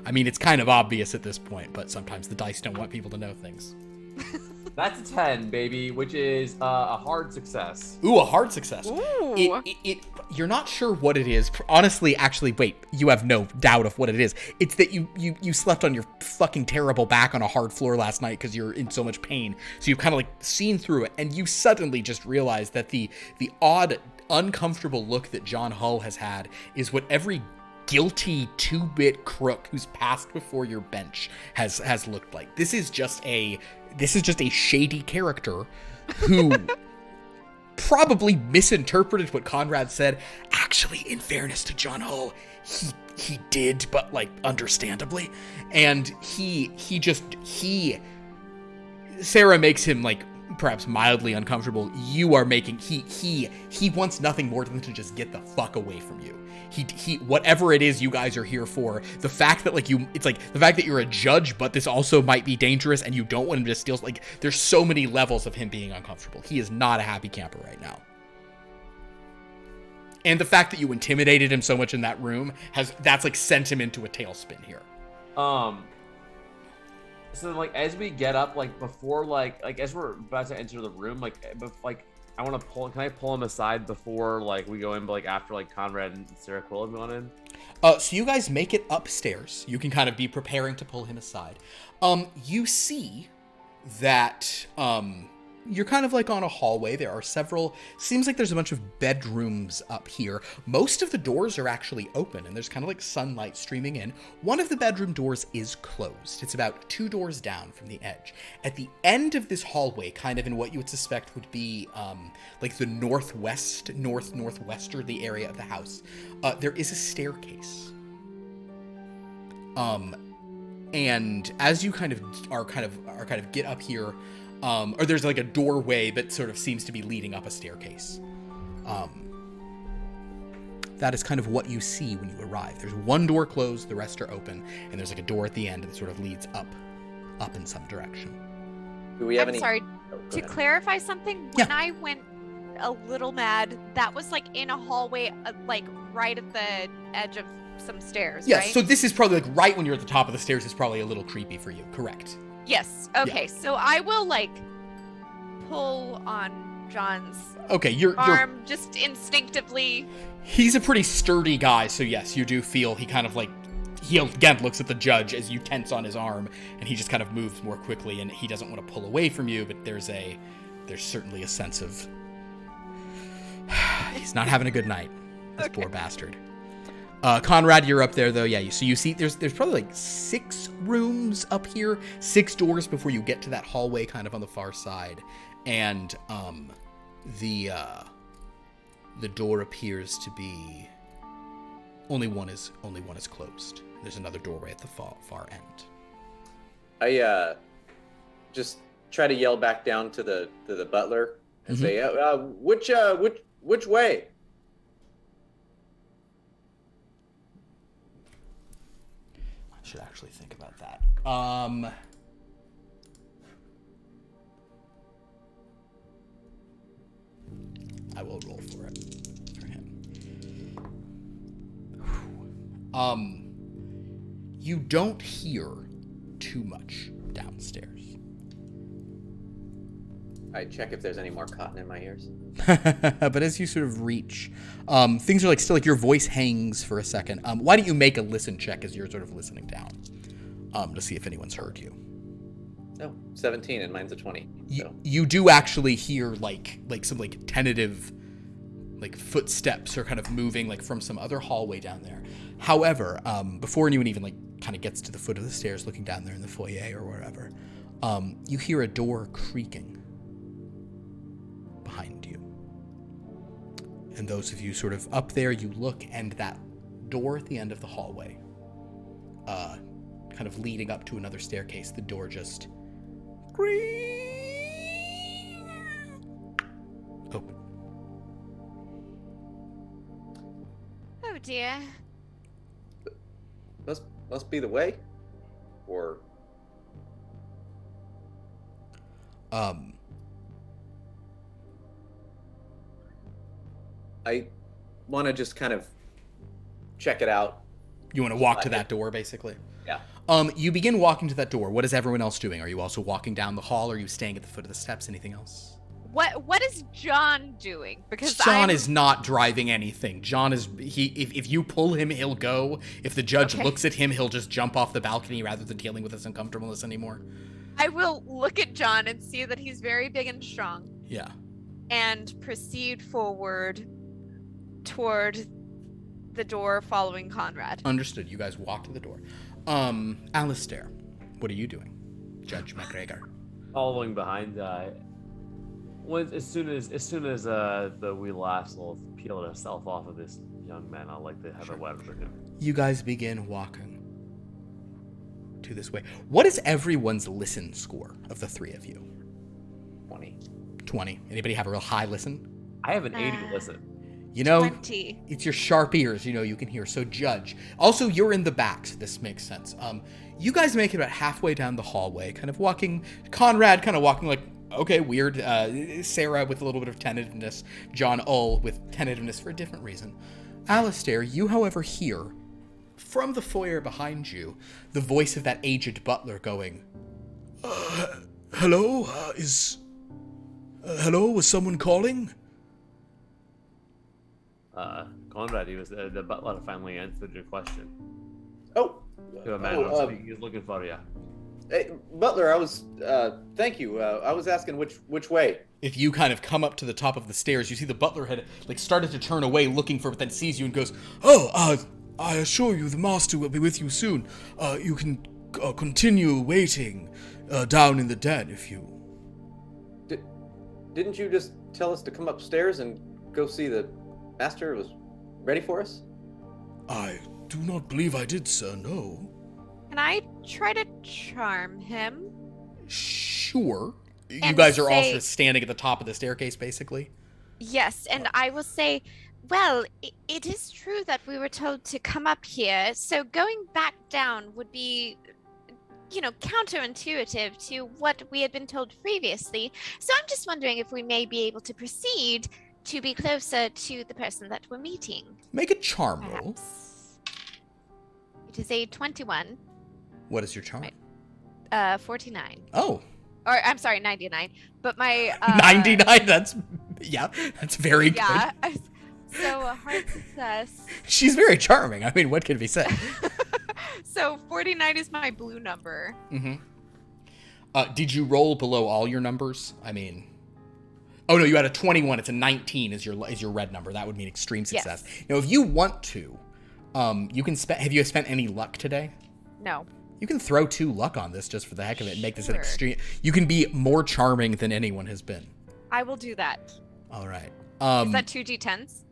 I mean, it's kind of obvious at this point, but sometimes the dice don't want people to know things. That's a 10, baby, which is a hard success. Ooh, a hard success. Ooh. You're not sure what it is. Honestly, actually, wait, you have no doubt of what it is. It's that you slept on your fucking terrible back on a hard floor last night because you're in so much pain. So you've kind of like seen through it, and you suddenly just realize that the odd, uncomfortable look that John Hull has had is what every guilty two-bit crook who's passed before your bench has looked like. This is just a shady character who probably misinterpreted what Conrad said. Actually, in fairness to John Hull, he did, but like understandably. And Sarah makes him like perhaps mildly uncomfortable. You are making he wants nothing more than to just get the fuck away from you. He whatever it is you guys are here for, the fact that it's like the fact that you're a judge, but this also might be dangerous and you don't want him to steal, like there's so many levels of him being uncomfortable. He is not a happy camper right now. And the fact that you intimidated him so much in that room that's like sent him into a tailspin here. So like as we get up, like before like as we're about to enter the room, I want to pull. Can I pull him aside before like we go in, but like after like Conrad and Sarah Quill have gone in? So you guys make it upstairs. You can kind of be preparing to pull him aside. You see that you're kind of like on a hallway. There are seems like there's a bunch of bedrooms up here. Most of the doors are actually open and there's kind of like sunlight streaming in. One of the bedroom doors is closed. It's about 2 doors down from the edge. At the end of this hallway, kind of in what you would suspect would be like the northwesterly area of the house, there is a staircase. And as you kind of get up here, or there's like a doorway that sort of seems to be leading up a staircase. That is kind of what you see when you arrive. There's one door closed, the rest are open, and there's like a door at the end that sort of leads up in some direction. Do we have I'm any? sorry, Go to ahead. clarify something, when I went a little mad, that was like in a hallway, like right at the edge of some stairs, Yeah, right? so this is probably like right when you're at the top of the stairs is probably a little creepy for you, correct? Yes. Okay. So I will like pull on John's arm just instinctively. He's a pretty sturdy guy, so yes, you do feel he kind of like he again looks at the judge as you tense on his arm, and he just kind of moves more quickly, and he doesn't want to pull away from you, but there's certainly a sense of he's not having a good night. This poor bastard. Conrad, you're up there though. Yeah, so you see there's probably like 6 rooms up here, 6 doors before you get to that hallway kind of on the far side. And the door appears to be only one is closed. There's another doorway at the far end. I just try to yell back down to the butler and say, which way? I should actually think about that. I will roll for it for him. You don't hear too much downstairs. I check if there's any more cotton in my ears. But as you sort of reach, things are like still like your voice hangs for a second. Why don't you make a listen check as you're sort of listening down, to see if anyone's heard you. Oh, 17 and mine's a 20. So. You do actually hear like some like tentative like footsteps are kind of moving like from some other hallway down there. However, before anyone even like kind of gets to the foot of the stairs looking down there in the foyer or wherever, you hear a door creaking behind you. And those of you sort of up there, you look, and that door at the end of the hallway, kind of leading up to another staircase, the door just open. Oh dear. Must be the way? Or... I want to just kind of check it out. You want to walk to that door, basically? Yeah. You begin walking to that door. What is everyone else doing? Are you also walking down the hall? Or are you staying at the foot of the steps? Anything else? What is John doing? Because John is not driving anything. John is if you pull him, he'll go. If the judge looks at him, he'll just jump off the balcony rather than dealing with this uncomfortableness anymore. I will look at John and see that he's very big and strong. Yeah. And proceed forward toward the door following Conrad. Understood. You guys walk to the door. Alistair, what are you doing? Judge McGregor. Following behind. As soon as the wee lass will peel herself off of this young man, I'd like to have a word with him. You guys begin walking to this way. What is everyone's listen score of the 3 of you? 20. Anybody have a real high listen? I have an 80 listen. You know, 20. It's your sharp ears, you can hear. So judge. Also, you're in the back, so this makes sense. You guys make it about halfway down the hallway, kind of walking, Conrad kind of walking like, okay, weird. Sarah with a little bit of tentativeness. John Ull with tentativeness for a different reason. Alistair, you, however, hear from the foyer behind you the voice of that aged butler going, hello? Hello? Was someone calling? Conrad, the butler finally answered your question. Oh. To a man who's speaking, he's looking for you. Hey, Butler, I was, thank you. I was asking which way. If you kind of come up to the top of the stairs, you see the butler had, started to turn away looking for it, then sees you and goes, I assure you the master will be with you soon. You can continue waiting down in the den if you... Didn't you just tell us to come upstairs and go see the master was ready for us? I do not believe I did, sir, no. Can I try to charm him? Sure. You And guys are all say- sort of standing at the top of the staircase, basically. Yes, and I will say, well, it is true that we were told to come up here, so going back down would be, counterintuitive to what we had been told previously. So I'm just wondering if we may be able to proceed to be closer to the person that we're meeting. Make a charm roll. Perhaps. It is a 21. What is your charm? 49. Oh. Or, I'm sorry, 99. But my... 99? That's very good. Yeah. So, a hard success. She's very charming. I mean, what can be said? So, 49 is my blue number. Mm-hmm. Did you roll below all your numbers? I mean, Oh no, you had a 21. It's a 19 is your red number. That would mean extreme success. Yes. Now, if you want to, you can spend. Have you spent any luck today? No. You can throw 2 luck on this just for the heck of it and make this an Sure. extreme. You can be more charming than anyone has been. I will do that. All right. Is that 2d10s?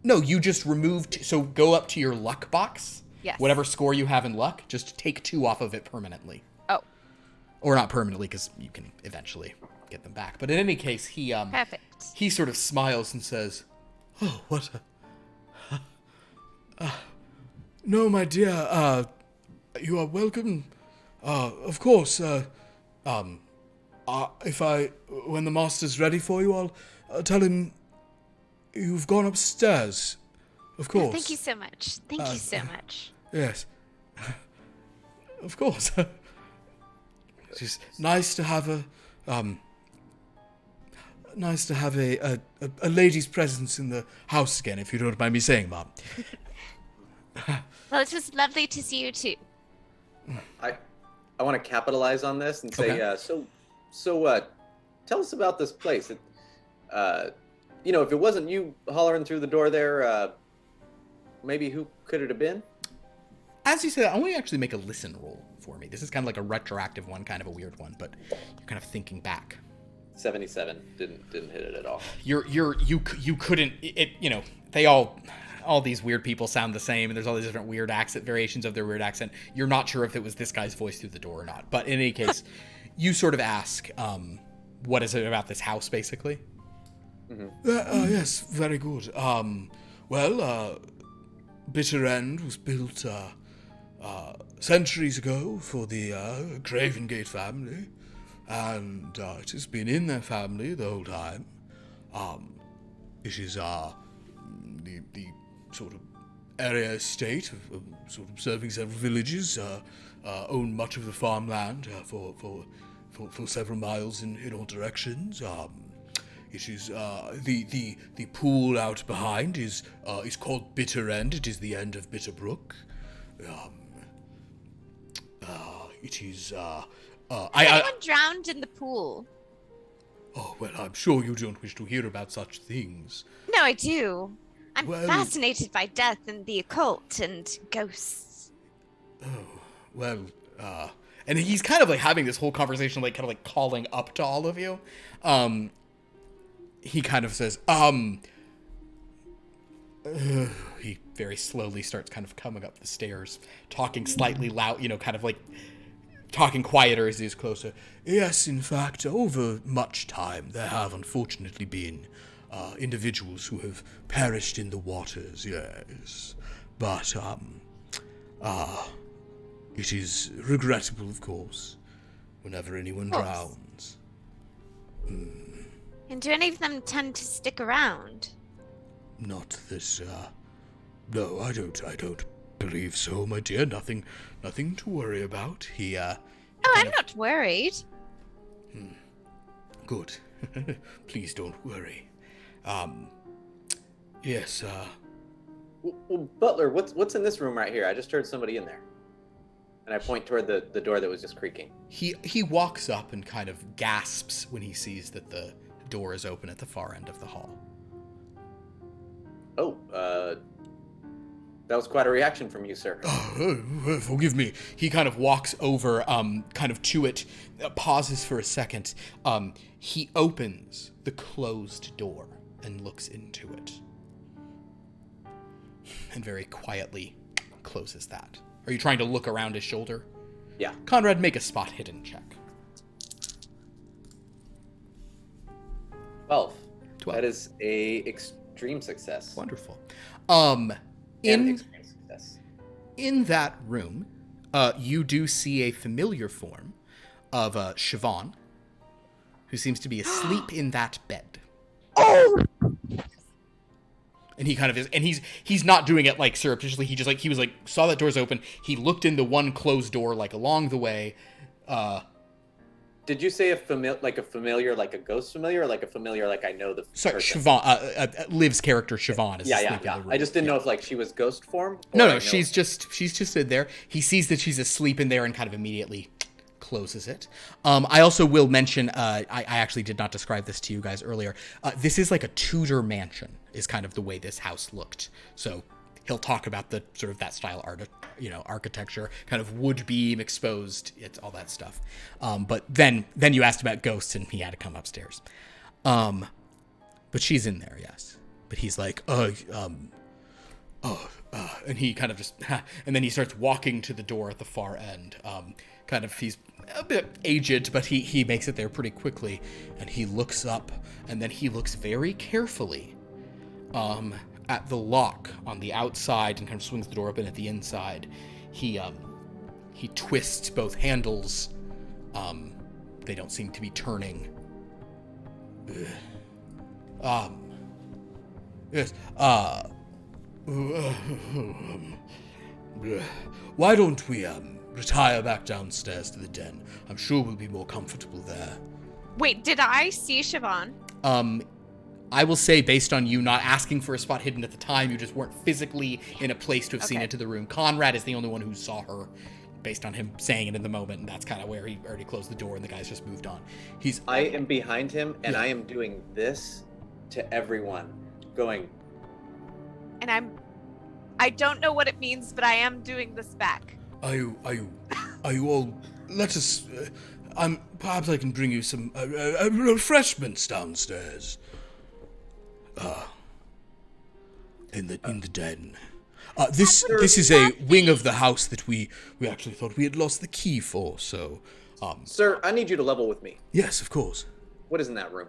No, you just removed. So go up to your luck box. Yes. Whatever score you have in luck, just take 2 off of it permanently. Oh, Or not permanently, because you can eventually get them back. But in any case, he perfect. he sort of smiles and says, "Oh, what? No, my dear. You are welcome. Of course. When the master's ready for you, I'll tell him you've gone upstairs. Of course. Oh, thank you so much. Thank you so much. Yes. Of course. It's just nice to have a lady's presence in the house again, if you don't mind me saying, Mom. Well, it was lovely to see you too. I want to capitalize on this and say, Okay. so tell us about this place. If it wasn't you hollering through the door there, maybe who could it have been? As you said, I want you to actually make a listen roll for me. This is kind of like a retroactive one, kind of a weird one, but you're kind of thinking back. 77 didn't hit it at all. You couldn't, they all these weird people sound the same, and there's all these different weird accent variations of their weird accent. You're not sure if it was this guy's voice through the door or not. But in any case, you sort of ask, what is it about this house, basically? Mm-hmm. Yes, very good. Bitter End was built centuries ago for the Cravengate family, and it has been in their family the whole time. It is the sort of area estate of sort of serving several villages, own much of the farmland for several miles in all directions. It is the pool out behind is called Bitter End. It is the end of Bitter Brook. It is Anyone drowned in the pool? Oh well, I'm sure you don't wish to hear about such things. No, I do. I'm Well- fascinated by death and the occult and ghosts. Well, and he's kind of like having this whole conversation, like kind of like calling up to all of you. He kind of says, he very slowly starts kind of coming up the stairs, talking slightly loud, kind of like talking quieter as he's closer. Yes, in fact, over much time, there have unfortunately been individuals who have perished in the waters, yes. But, it is regrettable, of course, whenever anyone course. drowns. And do any of them tend to stick around? Not this, no, I don't believe so, my dear. Nothing to worry about. He, Oh, I'm not worried. Good. Please don't worry. Yes, Well, Butler, what's in this room right here? I just heard somebody in there. And I point toward the door that was just creaking. he walks up and kind of gasps when he sees that the door is open at the far end of the hall. Oh, that was quite a reaction from you, sir. Forgive me. He kind of walks over, kind of to it, pauses for a second. He opens the closed door and looks into it. And very quietly closes that. Are you trying to look around his shoulder? Yeah. Conrad, make a spot hidden check. 12. 12. That is a extreme success. Wonderful. And In extreme success. in that room, you do see a familiar form of Siobhan, who seems to be asleep in that bed. Oh! And he kind of is, and he's not doing it like surreptitiously. He just he was saw that door's open. He looked in the one closed door along the way. Did you say a familiar, like a ghost familiar, or like a familiar, like I know the Sorry, person? Siobhan, Liv's character Siobhan is asleep in the room. I just didn't know if she was ghost form. No, she's just in there. He sees that she's asleep in there and kind of immediately closes it. I also will mention, I actually did not describe this to you guys earlier. This is like a Tudor mansion, is kind of the way this house looked. So he'll talk about the sort of that style architecture, kind of wood beam exposed, it's all that stuff. But then you asked about ghosts, and he had to come upstairs. But she's in there, yes. But he's like, and he kind of just, and then he starts walking to the door at the far end. He's a bit aged, but he makes it there pretty quickly. And he looks up, and then he looks very carefully at the lock on the outside and kind of swings the door open at the inside. He twists both handles. They don't seem to be turning. Yes. Why don't we retire back downstairs to the den? I'm sure we'll be more comfortable there. Wait, did I see Siobhan? I will say, based on you not asking for a spot hidden at the time, you just weren't physically in a place to have seen into the room. Conrad is the only one who saw her, based on him saying it in the moment, and that's kind of where he already closed the door and the guy's just moved on. I am behind him, and I am doing this to everyone, going. And I don't know what it means, but I am doing this back. Are you all? Let us. Perhaps I can bring you some refreshments downstairs. In the den. This is a wing of the house that we actually thought we had lost the key for. So, Sir, I need you to level with me. Yes, of course. What is in that room?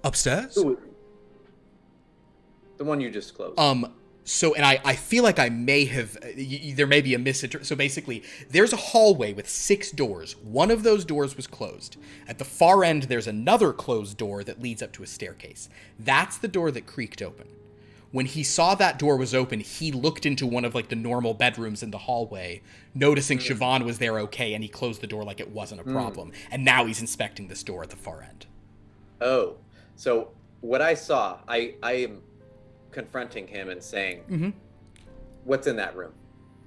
Upstairs? Ooh. The one you just closed. So, and I feel like I may have, there may be a misinterpretation. So basically, there's a hallway with 6 doors. One of those doors was closed. At the far end, there's another closed door that leads up to a staircase. That's the door that creaked open. When he saw that door was open, he looked into one of like the normal bedrooms in the hallway, noticing Siobhan was there okay, and he closed the door like it wasn't a problem. And now he's inspecting this door at the far end. Oh, so what I saw, I am confronting him and saying, what's in that room?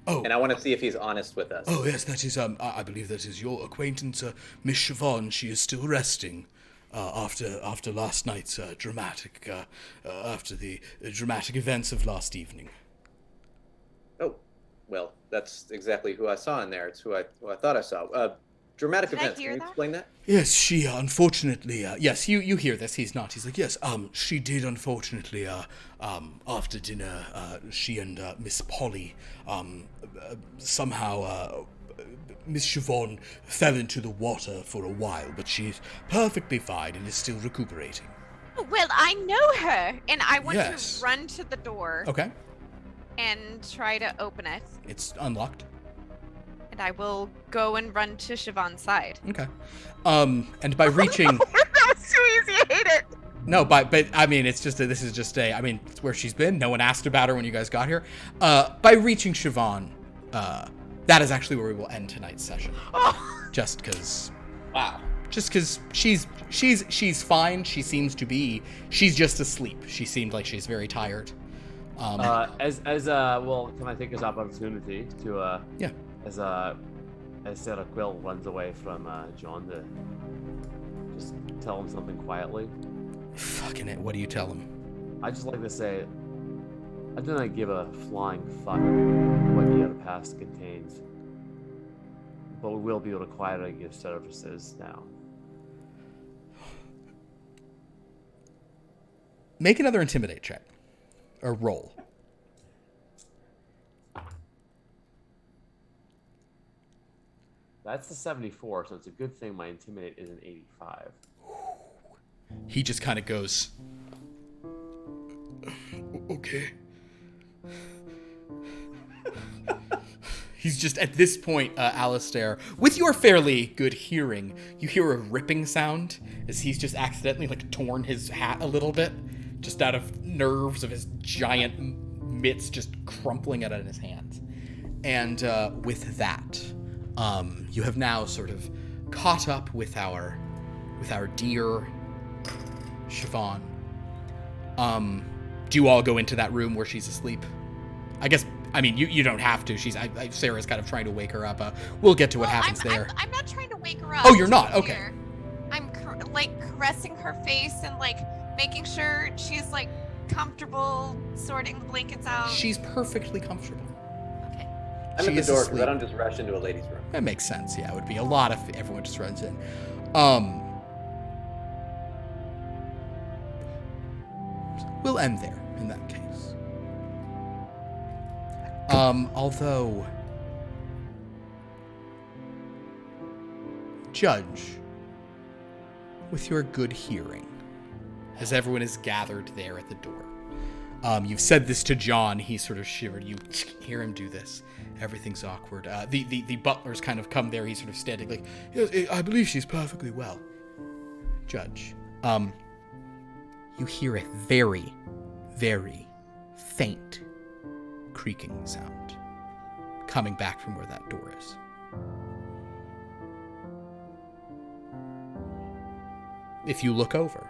Oh. And I want to see if he's honest with us. Oh, yes, that is, I believe that is your acquaintance, Miss Siobhan. She is still resting after last night's dramatic events of last evening. Oh, well, that's exactly who I saw in there. It's who I thought I saw. Dramatic events. Can you explain that? Yes, she unfortunately. Yes, you hear this. He's not. He's like, yes. She did unfortunately. After dinner, she and Miss Polly, somehow, Miss Siobhan fell into the water for a while, but she's perfectly fine and is still recuperating. Well, I know her, and I want to run to the door. Okay. And try to open it. It's unlocked. And I will go and run to Siobhan's side. Okay. And by reaching... That was too easy, I hate it! No, but I mean, it's where she's been. No one asked about her when you guys got here. By reaching Siobhan, that is actually where we will end tonight's session. Just because... Wow. Just because she's fine. She seems to be... She's just asleep. She seemed like she's very tired. Well, can I take this opportunity to... Yeah. As Sarah Quill runs away from John to just tell him something quietly. Fucking it, what do you tell him? I just like to say, I do not give a flying fuck what your past contains, but we will be requiring your services now. Make another intimidate check. Or roll. That's the 74, so it's a good thing my intimidate is an 85. He just kind of goes, okay. He's just, at this point, Alistair, with your fairly good hearing, you hear a ripping sound as he's just accidentally, like, torn his hat a little bit, just out of nerves of his giant mitts just crumpling it out in his hands. And with that... you have now sort of caught up with our dear Siobhan. Do you all go into that room where she's asleep? I guess I mean, you don't have to. Sarah's kind of trying to wake her up. We'll get to what happens there. I'm not trying to wake her up. Oh, you're not? Okay. Here. I'm caressing her face and making sure she's comfortable, sorting the blankets out. She's perfectly comfortable. Okay. I'm at the door because I don't just rush into a ladies' room. That makes sense. Yeah, it would be a lot if everyone just runs in. We'll end there in that case. Although, Judge, with your good hearing, as everyone is gathered there at the door, you've said this to John. He sort of shivered. You hear him do this. Everything's awkward. The butlers kind of come there. He's sort of standing yes, I believe she's perfectly well. Judge, you hear a very, very faint creaking sound coming back from where that door is. If you look over.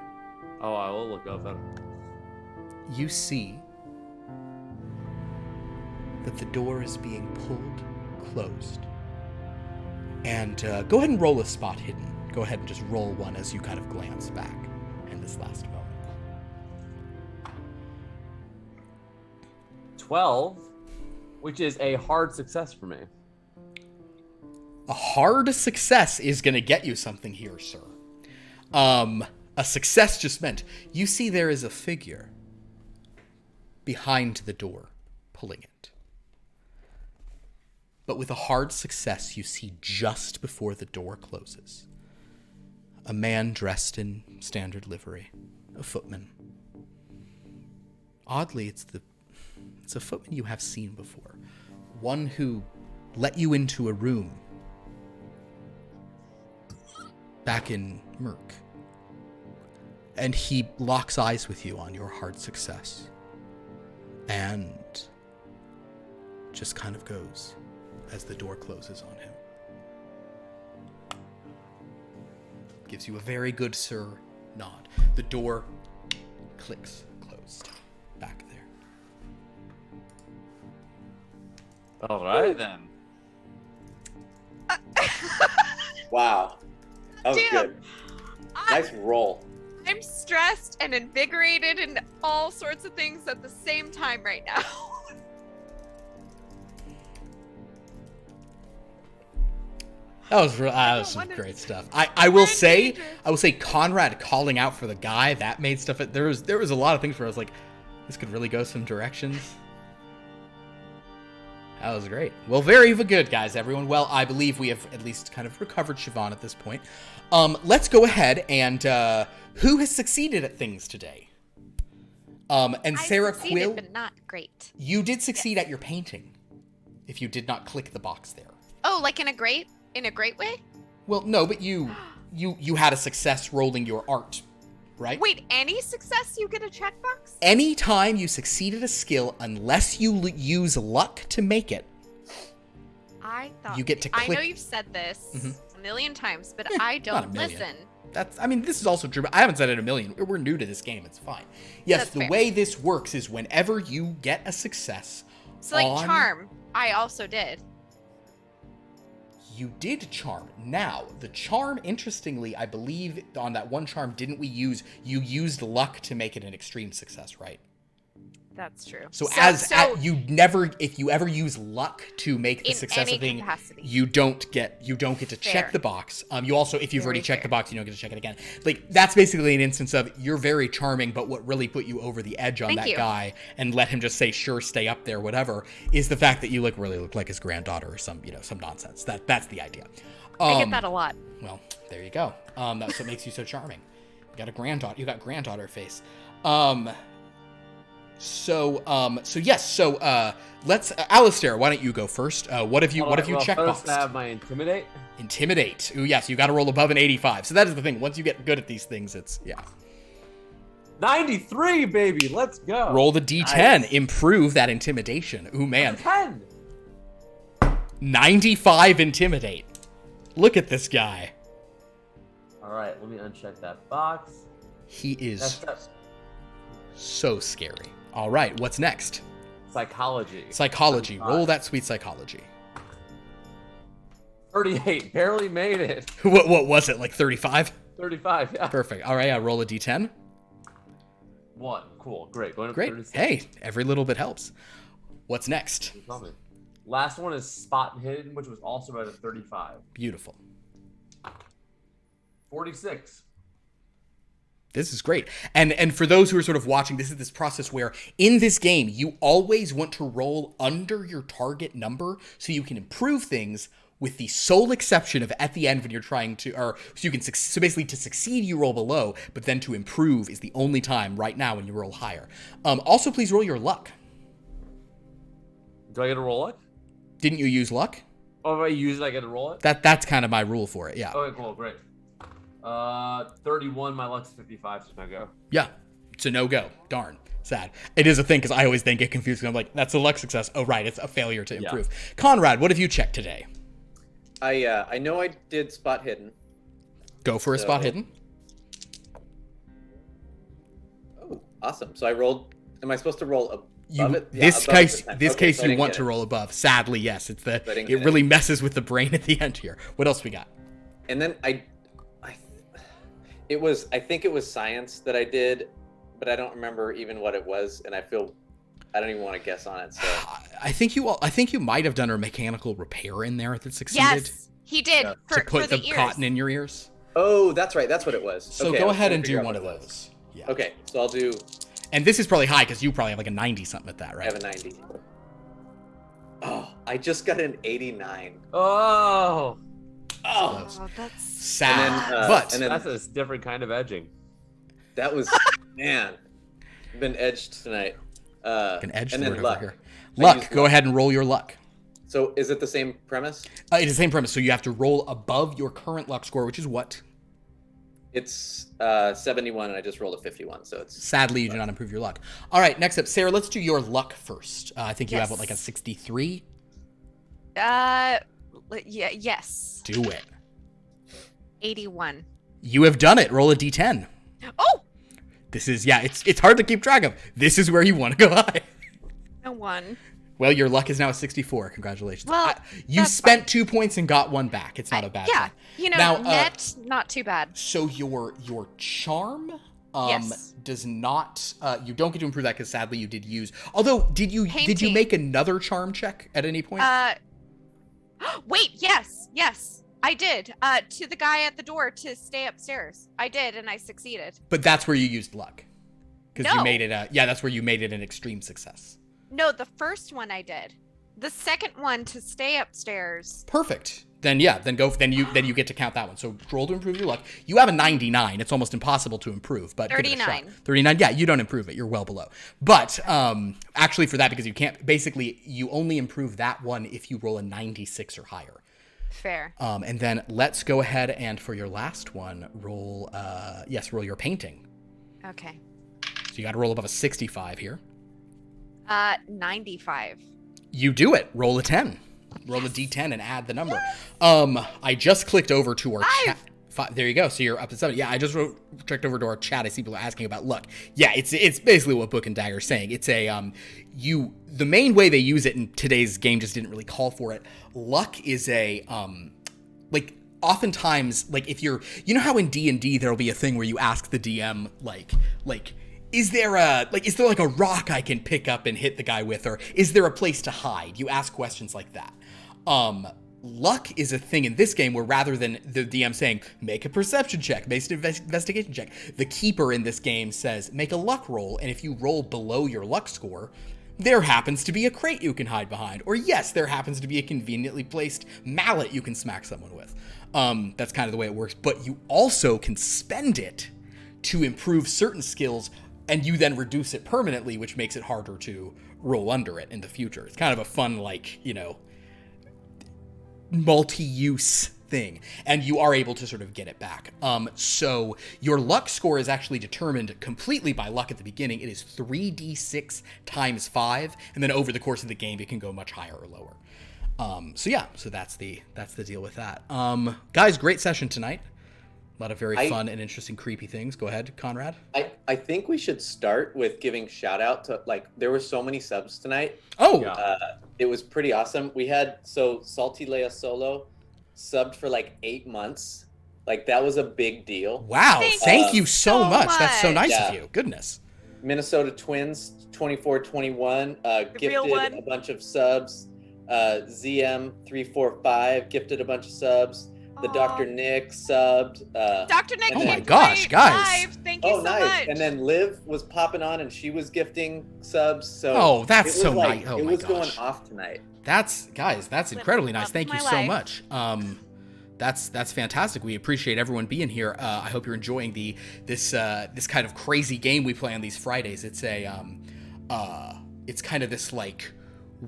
Oh, I will look over. You see that the door is being pulled closed. And go ahead and roll a spot hidden. Go ahead and just roll one as you kind of glance back in this last moment. 12, which is a hard success for me. A hard success is going to get you something here, sir. A success just meant you see there is a figure behind the door pulling it. But with a hard success, you see just before the door closes a man dressed in standard livery, a footman. Oddly, it's a footman you have seen before. One who let you into a room back in Merc. And he locks eyes with you on your hard success. And just kind of goes as the door closes on him. Gives you a very good sir nod. The door clicks closed back there. All right, then. Wow. That was Damn. good. Nice roll. I'm stressed and invigorated and all sorts of things at the same time right now. That was some great stuff. I will say Conrad calling out for the guy that made stuff. There was a lot of things where I was like, this could really go some directions. That was great. Well, very good, guys, everyone. Well, I believe we have at least kind of recovered Siobhan at this point. Let's go ahead and who has succeeded at things today? And Sarah Quill, but not great. you did succeed at your painting. If you did not click the box there. Oh, in a great way? Well, no, but you had a success rolling your art, right? Wait, any success you get a checkbox? Anytime you succeed at a skill, unless you use luck to make it, I thought you get to click. I know you've said this a million times, but I not don't a million. listen. This is also true, but I haven't said it a million. We're new to this game. It's fine. Yes, That's the fair. way this works is whenever you get a success So charm, I also did. You did charm. Now, the charm, interestingly, I believe on that one charm, you used luck to make it an extreme success, right? That's true. So if you ever use luck to make the In success any of thing, capacity. you don't get to check Fair. the box. You also, if you've already Very checked the fair. box, you don't get to check it again. That's basically an instance of you're very charming, but what really put you over the edge on Thank that you. guy and let him just say, sure, stay up there, whatever, is the fact that you really look like his granddaughter or some nonsense. That's the idea. I get that a lot. Well, there you go. That's what makes you so charming. You got granddaughter face. Let's Alistair, why don't you go first? What have you checkboxed? First I have my intimidate. Intimidate. Ooh, yes, you got to roll above an 85. So that is the thing. Once you get good at these things, it's 93, baby. Let's go. Roll the D10. Improve that intimidation. Ooh, man. 10. 95 intimidate. Look at this guy. All right, let me uncheck that box. He is That's so scary. All right, what's next? Psychology. Psychology. 35. Roll that sweet psychology. 38. Barely made it. What was it, like 35? 35, yeah. Perfect. All right, I roll a d10. 1. Cool. Great. Going up Great. 36. Hey, every little bit helps. What's next? Tell me. Last one is Spot and Hidden, which was also at a 35. Beautiful. 46. This is great. And for those who are sort of watching, this is this process where in this game, you always want to roll under your target number so you can improve things, with the sole exception of at the end when you're trying to, or so you can, so basically to succeed, you roll below, but then to improve is the only time right now when you roll higher. Also, please roll your luck. Do I get to roll it? Didn't you use luck? Oh, if I use it, I get to roll it? That's kind of my rule for it, yeah. Okay, cool, great. 31, my luck's 55, so no go. Yeah, it's a no-go. Darn. Sad. It is a thing because I always then get confused. I'm like, that's a luck success. Oh, right, it's a failure to improve. Yeah. Conrad, what have you checked today? I know I did Spot Hidden. Go for a Spot Hidden. Oh, awesome. So I rolled. Am I supposed to roll above it? This above case, so you want to roll above. Sadly, yes. It's it really messes with the brain at the end here. What else we got? And then I think it was science that I did, but I don't remember even what it was, and I don't even want to guess on it. So I think you might have done a mechanical repair in there that succeeded. Yes, he did. Yeah. For, to put for the ears. cotton in your ears. Oh, that's right. That's what it was. So okay, go ahead and do one of those. Yeah. Okay, so I'll do. And this is probably high because you probably have like a 90 something at that, right? I have a 90. Oh, I just got an 89. Oh, that's sad. And then that's a different kind of edging. That was man. Been edged tonight. An edge and then over luck. here. Luck. Go ahead and roll your luck. So is it the same premise? It's the same premise. So you have to roll above your current luck score, which is what? It's 71, and I just rolled a 51. So it's sadly you do not improve your luck. All right, next up, Sarah. Let's do your luck first. I think you have like a 63. Yes. Do it. 81. You have done it. Roll a d10. Oh. This is it's hard to keep track of. This is where you want to go high. A 1. Well, your luck is now a 64. Congratulations. Well, you spent 2 points and got 1 back. It's not a bad thing. You know, now, net, not too bad. So your charm yes. does not you don't get to improve that because sadly you did use. Although did you make another charm check at any point? Wait, yes. I did. To the guy at the door to stay upstairs. I did, and I succeeded. But that's where you used luck. Because No. you made it that's where you made it an extreme success. No, the first one I did. The second one to stay upstairs. Perfect. Then you get to count that one. So roll to improve your luck. You have a 99. It's almost impossible to improve, but 39. 39. Yeah, you don't improve it. You're well below. But actually for that, because you can't, basically you only improve that one if you roll a 96 or higher. Fair. And then let's go ahead and for your last one, roll your painting. Okay. So you got to roll above a 65 here. 95. You do it. Roll a 10. Roll a d10 and add the number. I just clicked over to our chat. There you go. So you're up to 7. Yeah, I just clicked over to our chat. I see people asking about luck. Yeah, it's basically what Book and Dagger is saying. It's a the main way they use it in today's game just didn't really call for it. Luck is a oftentimes if you know how in D&D there'll be a thing where you ask the DM like is there like a rock I can pick up and hit the guy with, or is there a place to hide? You ask questions like that. Luck is a thing in this game where rather than the DM saying, make a perception check, make an investigation check, the keeper in this game says, make a luck roll, and if you roll below your luck score, there happens to be a crate you can hide behind. Or yes, there happens to be a conveniently placed mallet you can smack someone with. That's kind of the way it works. But you also can spend it to improve certain skills, and you then reduce it permanently, which makes it harder to roll under it in the future. It's kind of a fun, multi-use thing, and you are able to sort of get it back. So your luck score is actually determined completely by luck at the beginning. It is 3d6 times 5, and then over the course of the game, it can go much higher or lower. So that's the deal with that. Guys, great session tonight. A lot of very fun and interesting, creepy things. Go ahead, Conrad. I think we should start with giving shout out to, like, there were so many subs tonight. Oh, It was pretty awesome. We had, Salty Leia Solo subbed for like 8 months. Like, that was a big deal. wow. Thank you so much. much. That's so nice Yeah. of you. Goodness. Minnesota Twins 2421 real gifted one. a bunch of subs. ZM345 gifted a bunch of subs. The Aw. Dr. Nick subbed. Dr. Nick Oh came my gosh, right guys. live. Thank you so nice. much. And then Liv was popping on and she was gifting subs. So Oh, that's it was so like, nice. Oh it my was gosh. going off tonight. That's incredibly nice. Love Thank you my so life. much. That's fantastic. We appreciate everyone being here. I hope you're enjoying this kind of crazy game we play on these Fridays. It's it's kind of this like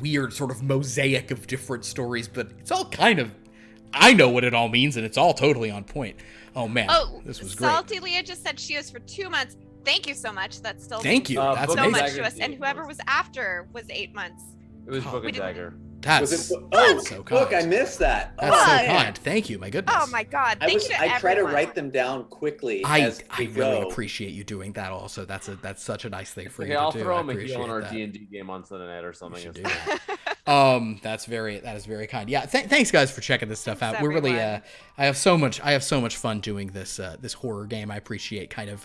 weird sort of mosaic of different stories, but it's all kind of, I know what it all means, and it's all totally on point. Oh man, this was great. Salty Leah just said she was for 2 months. Thank you so much. That's still Thank you. That's Book so and amazing. much to us. And Dagger. whoever was after was 8 months. It was Oh, Book we and didn't- Dagger. That's Was it? Oh, so look, kind. I missed that. That's so What? kind. Thank you. My goodness. Oh my God. Thank you to I try to everyone. write them down quickly I as we really go. appreciate you doing that. Also, that's such a nice thing for Okay, you I'll to do. throw I him a appreciate heal on our that. D&D game on Sunday night or We something. should do that. That is very kind. Yeah, thanks guys for checking this stuff out. Thanks, We're really everyone. I have so much fun doing this this horror game. I appreciate kind of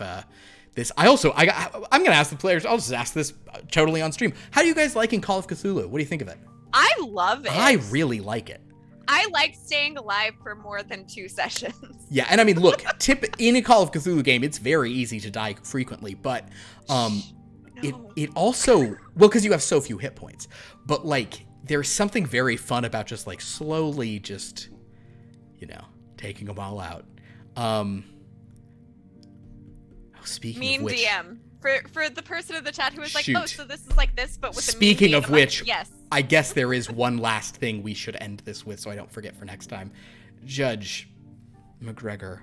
this. I'm gonna ask the players. I'll just ask this totally on stream. How do you guys liking Call of Cthulhu? What do you think of it? I love it. I really like it. I like staying alive for more than 2 sessions. Yeah, and I mean, look, in a Call of Cthulhu game, it's very easy to die frequently, but it also, well, because you have so few hit points, but like there's something very fun about just like slowly just, taking them all out. Speaking Mean of which, DM. For the person in the chat who was like, Shoot. oh, so this is like this, but with Speaking a of mean DM. which, yes. I guess there is one last thing we should end this with, so I don't forget for next time. Judge McGregor,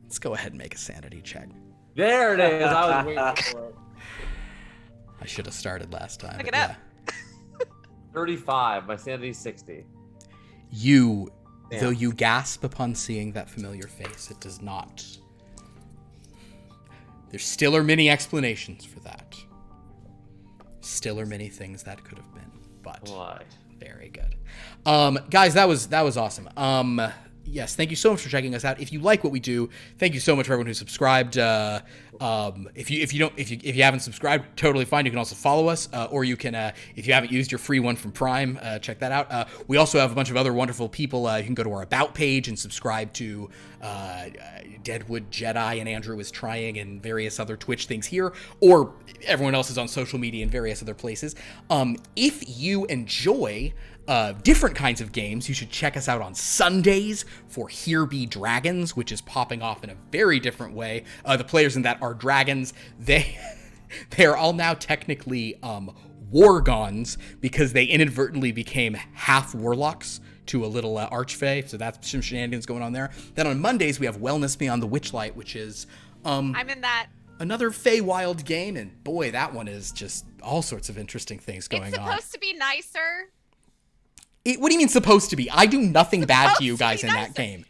let's go ahead and make a sanity check. There it is. I was waiting for it. I should have started last time. Look but it up. yeah. 35. My sanity's 60. You, Damn. though you gasp upon seeing that familiar face, it does not. There still are many explanations for that. Still are many things that could have been, but Why? very good. Guys, that was awesome. Yes, thank you so much for checking us out. If you like what we do, thank you so much for everyone who subscribed. If you haven't subscribed, totally fine. You can also follow us, or you can, if you haven't used your free one from Prime, check that out. We also have a bunch of other wonderful people. You can go to our About page and subscribe to Deadwood Jedi and Andrew is Trying and various other Twitch things here, or everyone else is on social media and various other places. If you enjoy different kinds of games, you should check us out on Sundays for Here Be Dragons, which is popping off in a very different way. The players in that are dragons. They're all now technically Wargons because they inadvertently became half warlocks to a little archfey, so that's some shenanigans going on there. Then on Mondays we have Wellness Beyond the Witchlight, which is I'm in that. another Feywild game, and boy, that one is just all sorts of interesting things going It's on. supposed to be nicer. What do you mean supposed to be? I do nothing bad Supposed to you to guys be in nicer. that game.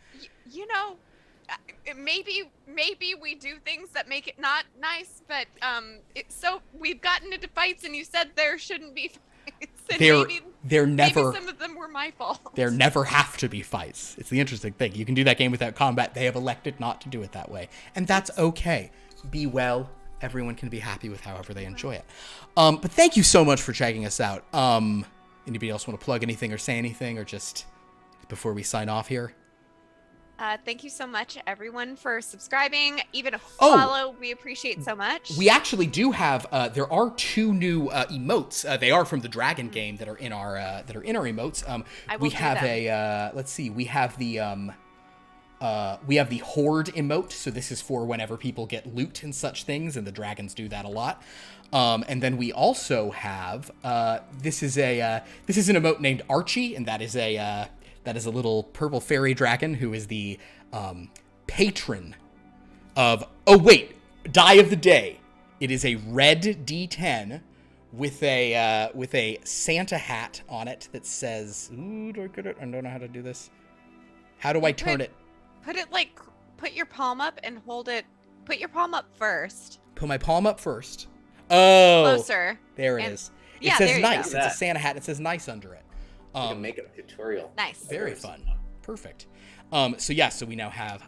You know, maybe we do things that make it not nice, but so we've gotten into fights, and you said there shouldn't be fights, and They're never maybe some of them were my fault. there never have to be fights. It's the interesting thing. You can do that game without combat. They have elected not to do it that way, and that's okay. Be well. Everyone can be happy with however they enjoy it. But thank you so much for checking us out. Anybody else want to plug anything or say anything, or just before we sign off here? Thank you so much, everyone, for subscribing. Even a Oh. follow, we appreciate so much. We actually do have. There are 2 new emotes. They are from the Dragon game that are in our emotes. I will We do have them. a. Let's see. We have the Horde emote. So this is for whenever people get loot and such things, and the dragons do that a lot. And then we also have. This is an emote named Archie, and that is a little purple fairy dragon who is the patron of. Oh wait, die of the day. It is a red D10 with a Santa hat on it that says. Ooh, do I get it? I don't know how to do this. How do I turn it? Put it like put your palm up and hold it. Put your palm up first. Put my palm up first. Oh, Closer. There it And- is. It Yeah, says there you nice. go. It's a Santa hat. It says nice under it. You can make a tutorial. Nice. Very fun. Perfect. So I now have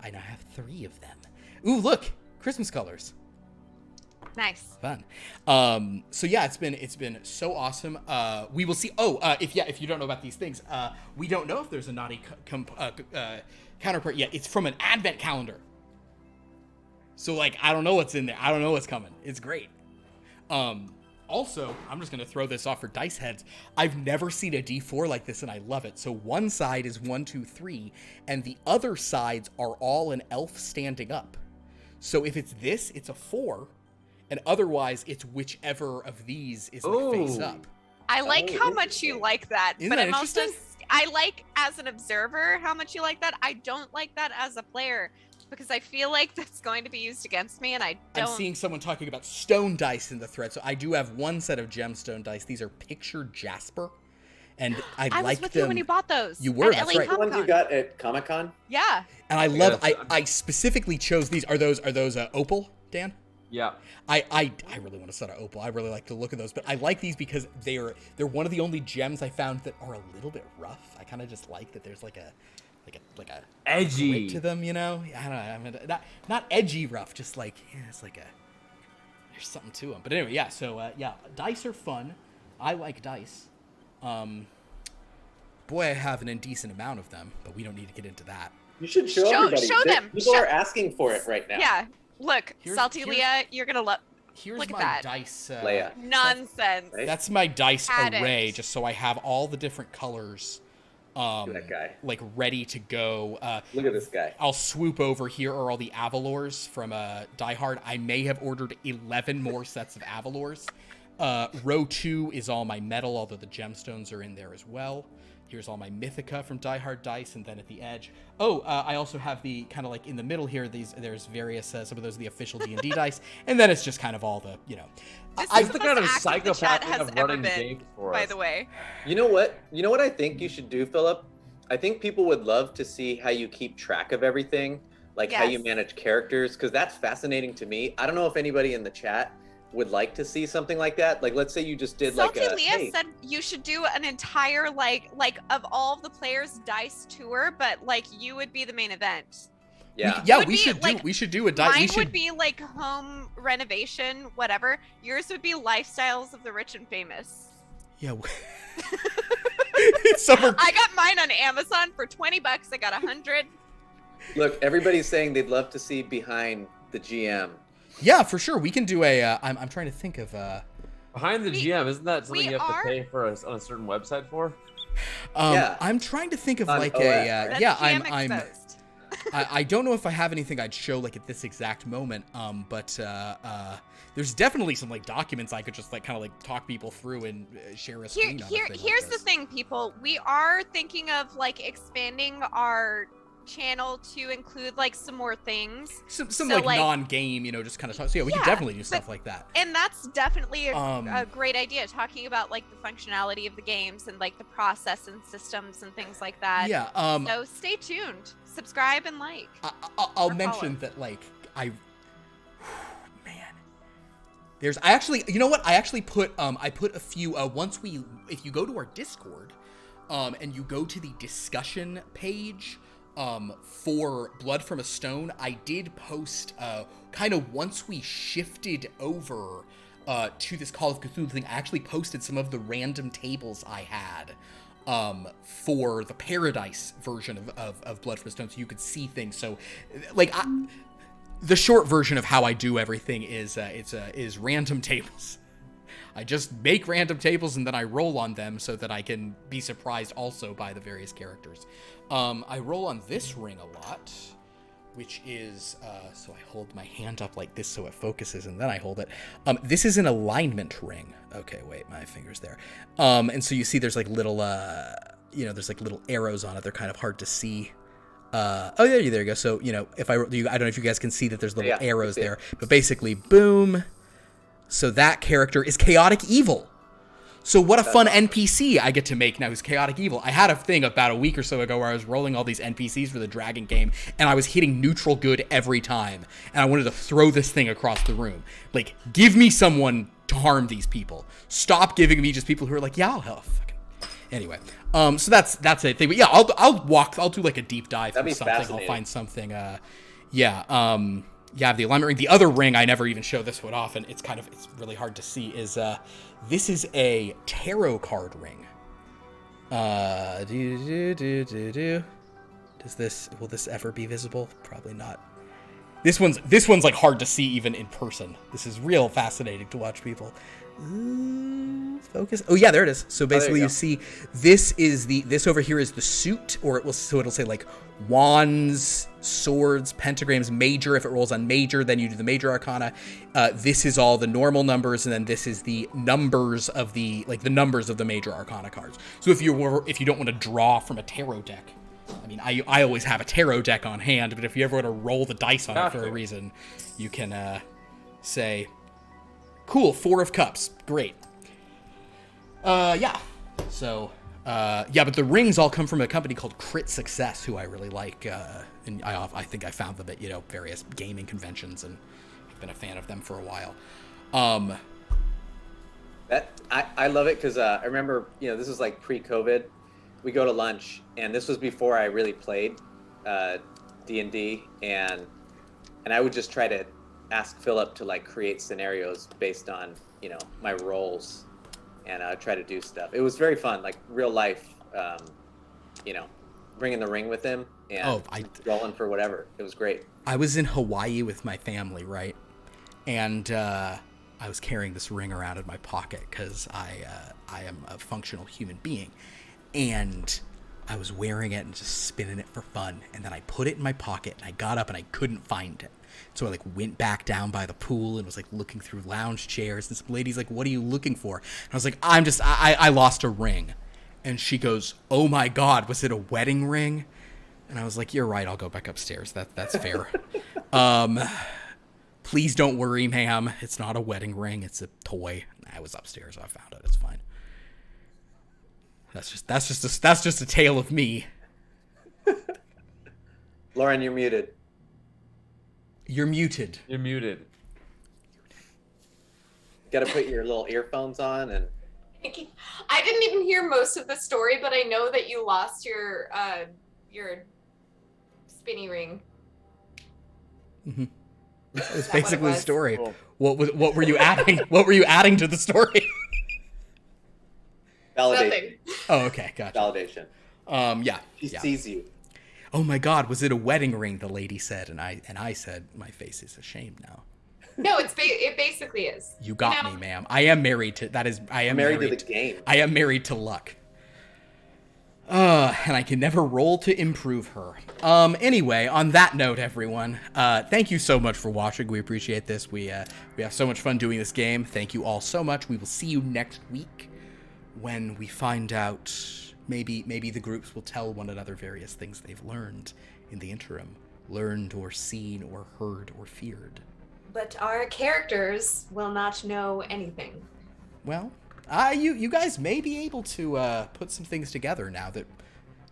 3 of them. Ooh, look, Christmas colors. Nice. Fun. So yeah, it's been so awesome. We will see. If you don't know about these things, we don't know if there's a naughty counterpart yet. It's from an advent calendar. So like, I don't know what's in there. I don't know what's coming. It's great. Also, I'm just gonna throw this off for dice heads. I've never seen a D4 like this, and I love it. So one side is 1, 2, 3, and the other sides are all an elf standing up. So if it's this, it's a 4. And otherwise, it's whichever of these is like face Ooh. up. I like how much you like that, Isn't but that I'm also interesting? I like as an observer how much you like that. I don't like that as a player because I feel like that's going to be used against me, and I I'm don't. seeing someone talking about stone dice in the thread. So I do have one set of gemstone dice. These are pictured jasper, and I was like with them. you when you bought those. You were, at that's LA right. The ones you Comic-Con. got at Comic-Con? Yeah. And I love. Yeah, I specifically chose these. Are those opal, Dan? Yeah. I really want a set of opal. I really like the look of those, but I like these because they're one of the only gems I found that are a little bit rough. I kind of just like that there's like a Edgy. grit to them, you know. I don't know. I mean, not edgy rough, just like it's like there's something to them. But anyway, yeah. So dice are fun. I like dice. Boy, I have an indecent amount of them, but we don't need to get into that. You should show Show- everybody. show them. People Show- are asking for it right now. Yeah. Look, Salty here's- Leah, you're gonna love. Here's Look at my that. dice. Leia. Nonsense. Right? That's my dice Had array, it. just so I have all the different colors, That guy. like ready to go. Look at this guy. I'll swoop over. Here are all the Avalors from Die Hard. I may have ordered 11 more sets of Avalors. Row 2 is all my metal, although the gemstones are in there as well. Here's all my Mythica from Die Hard dice, and then at the edge. I also have the kind of like in the middle here. There's various some of those are the official D&D dice, and then it's just kind of all the This I- is the the kind most of active the chat psychopath has of ever running been, games for by us. the way. You know what? You know what I think you should do, Philip? I think people would love to see how you keep track of everything, like how you Yes. manage characters, because that's fascinating to me. I don't know if anybody in the chat would like to see something like that. Like, let's say you just did Salty like a. Leah Hey, said you should do an entire like of all of the players dice tour, but like you would be the main event. yeah. would we be, should like, do a dice. Mine We should would be like home renovation, whatever. Yours would be lifestyles of the rich and famous. yeah. Summer. I got mine on Amazon for $20. I got 100. Look, everybody's saying they'd love to see behind the GM. Yeah, for sure. We can do a. I'm trying to think of. Behind the We- GM, isn't that something we you have are- to pay for on a certain website for? Yeah. I'm trying to think of On like OS, a. right? That's Yeah, GM I'm. exposed. I don't know if I have anything I'd show like at this exact moment. But there's definitely some like documents I could just like kind of like talk people through and share a screen. on a thing like Here's the this. thing, people. We are thinking of like expanding our channel to include like some more things. Some So, like, like- non-game, just kind of talk. So yeah, we can Yeah, definitely do but- stuff like that. And that's definitely a Um, great idea, talking about like the functionality of the games and like the process and systems and things like that. Yeah. So stay tuned, subscribe and like. I'll or mention follow. that like man, there's I actually put I put a few if you go to our Discord and you go to the discussion page for Blood from a Stone, I did post kind of once we shifted over to this Call of Cthulhu thing, I actually posted some of the random tables I had for the Paradise version of Blood from a Stone, so you could see things. So like the short version of how I do everything is random tables. I just make random tables and then I roll on them so that I can be surprised also by the various characters. I roll on this ring a lot, which is, so I hold my hand up like this so it focuses and then I hold it. This is an alignment ring. Okay, wait, my finger's there. And so you see there's like little, there's like little arrows on it. They're kind of hard to see. There you go. So, if I don't know if you guys can see that there's little Yeah, arrows I see it. there, but basically, boom. So that character is chaotic evil. So what a fun NPC I get to make now who's chaotic evil. I had a thing about a week or so ago where I was rolling all these NPCs for the dragon game, and I was hitting neutral good every time, and I wanted to throw this thing across the room. Like, give me someone to harm these people. Stop giving me just people who are like, yeah, I'll help. Anyway, so that's a thing. But yeah, I'll do like a deep dive through something. I'll find something. Yeah, the alignment ring. The other ring, I never even show this one off, and it's really hard to see, is this is a tarot card ring. Will this ever be visible? Probably not. This one's like hard to see even in person. This is real fascinating to watch people. Focus. Oh yeah, there it is. So basically you see this over here is the suit, or it'll say like wands, swords, pentagrams, major. If it rolls on major, then you do the major arcana. This is all the normal numbers, and then this is the numbers of the numbers of the major arcana cards. So if you don't want to draw from a tarot deck, I mean, I always have a tarot deck on hand, but if you ever want to roll the dice on it for a reason, you can say, cool, 4 of cups, great. Yeah. So, but the rings all come from a company called Crit Success, who I really like, and I think I found them at various gaming conventions, and I've been a fan of them for a while. I love it because I remember this was like pre-COVID. We go to lunch, and this was before I really played D&D, and I would just try to ask Philip to like create scenarios based on my roles, and try to do stuff. It was very fun, like real life, bringing the ring with him and rolling for whatever. It was great. I was in Hawaii with my family, right? And I was carrying this ring around in my pocket because I am a functional human being. And I was wearing it and just spinning it for fun. And then I put it in my pocket, and I got up and I couldn't find it. So I went back down by the pool and was looking through lounge chairs, and some lady's like, "What are you looking for?" And I was like, I lost a ring. And she goes, "Oh my God, was it a wedding ring?" And I was like, "You're right, I'll go back upstairs. That's fair." Please don't worry, ma'am. It's not a wedding ring, it's a toy. I was upstairs, I found it, it's fine. That's just a tale of me. Lauren, you're muted. You're muted. You're muted. Got to put your little earphones on and. I didn't even hear most of the story, but I know that you lost your spinny ring. Mm-hmm. That was basically the story. Cool. What were you adding? What were you adding to the story? Validation. Nothing. Oh, okay, gotcha. Validation. Yeah. She sees you. Oh my God, was it a wedding ring? The lady said, and I said, my face is ashamed now. No, it basically is. You got me, ma'am. I am married to married to the game. I am married to luck. And I can never roll to improve her. Anyway, on that note, everyone, thank you so much for watching. We appreciate this. We have so much fun doing this game. Thank you all so much. We will see you next week when we find out. Maybe the groups will tell one another various things they've learned in the interim. Learned or seen or heard or feared. But our characters will not know anything. Well, you guys may be able to put some things together now, that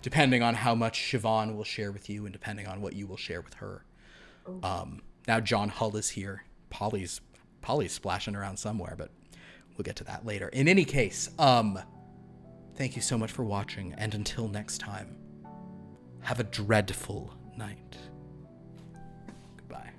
depending on how much Siobhan will share with you and depending on what you will share with her. Now John Hull is here. Polly's splashing around somewhere, but we'll get to that later. In any case, thank you so much for watching, and until next time, have a dreadful night. Goodbye.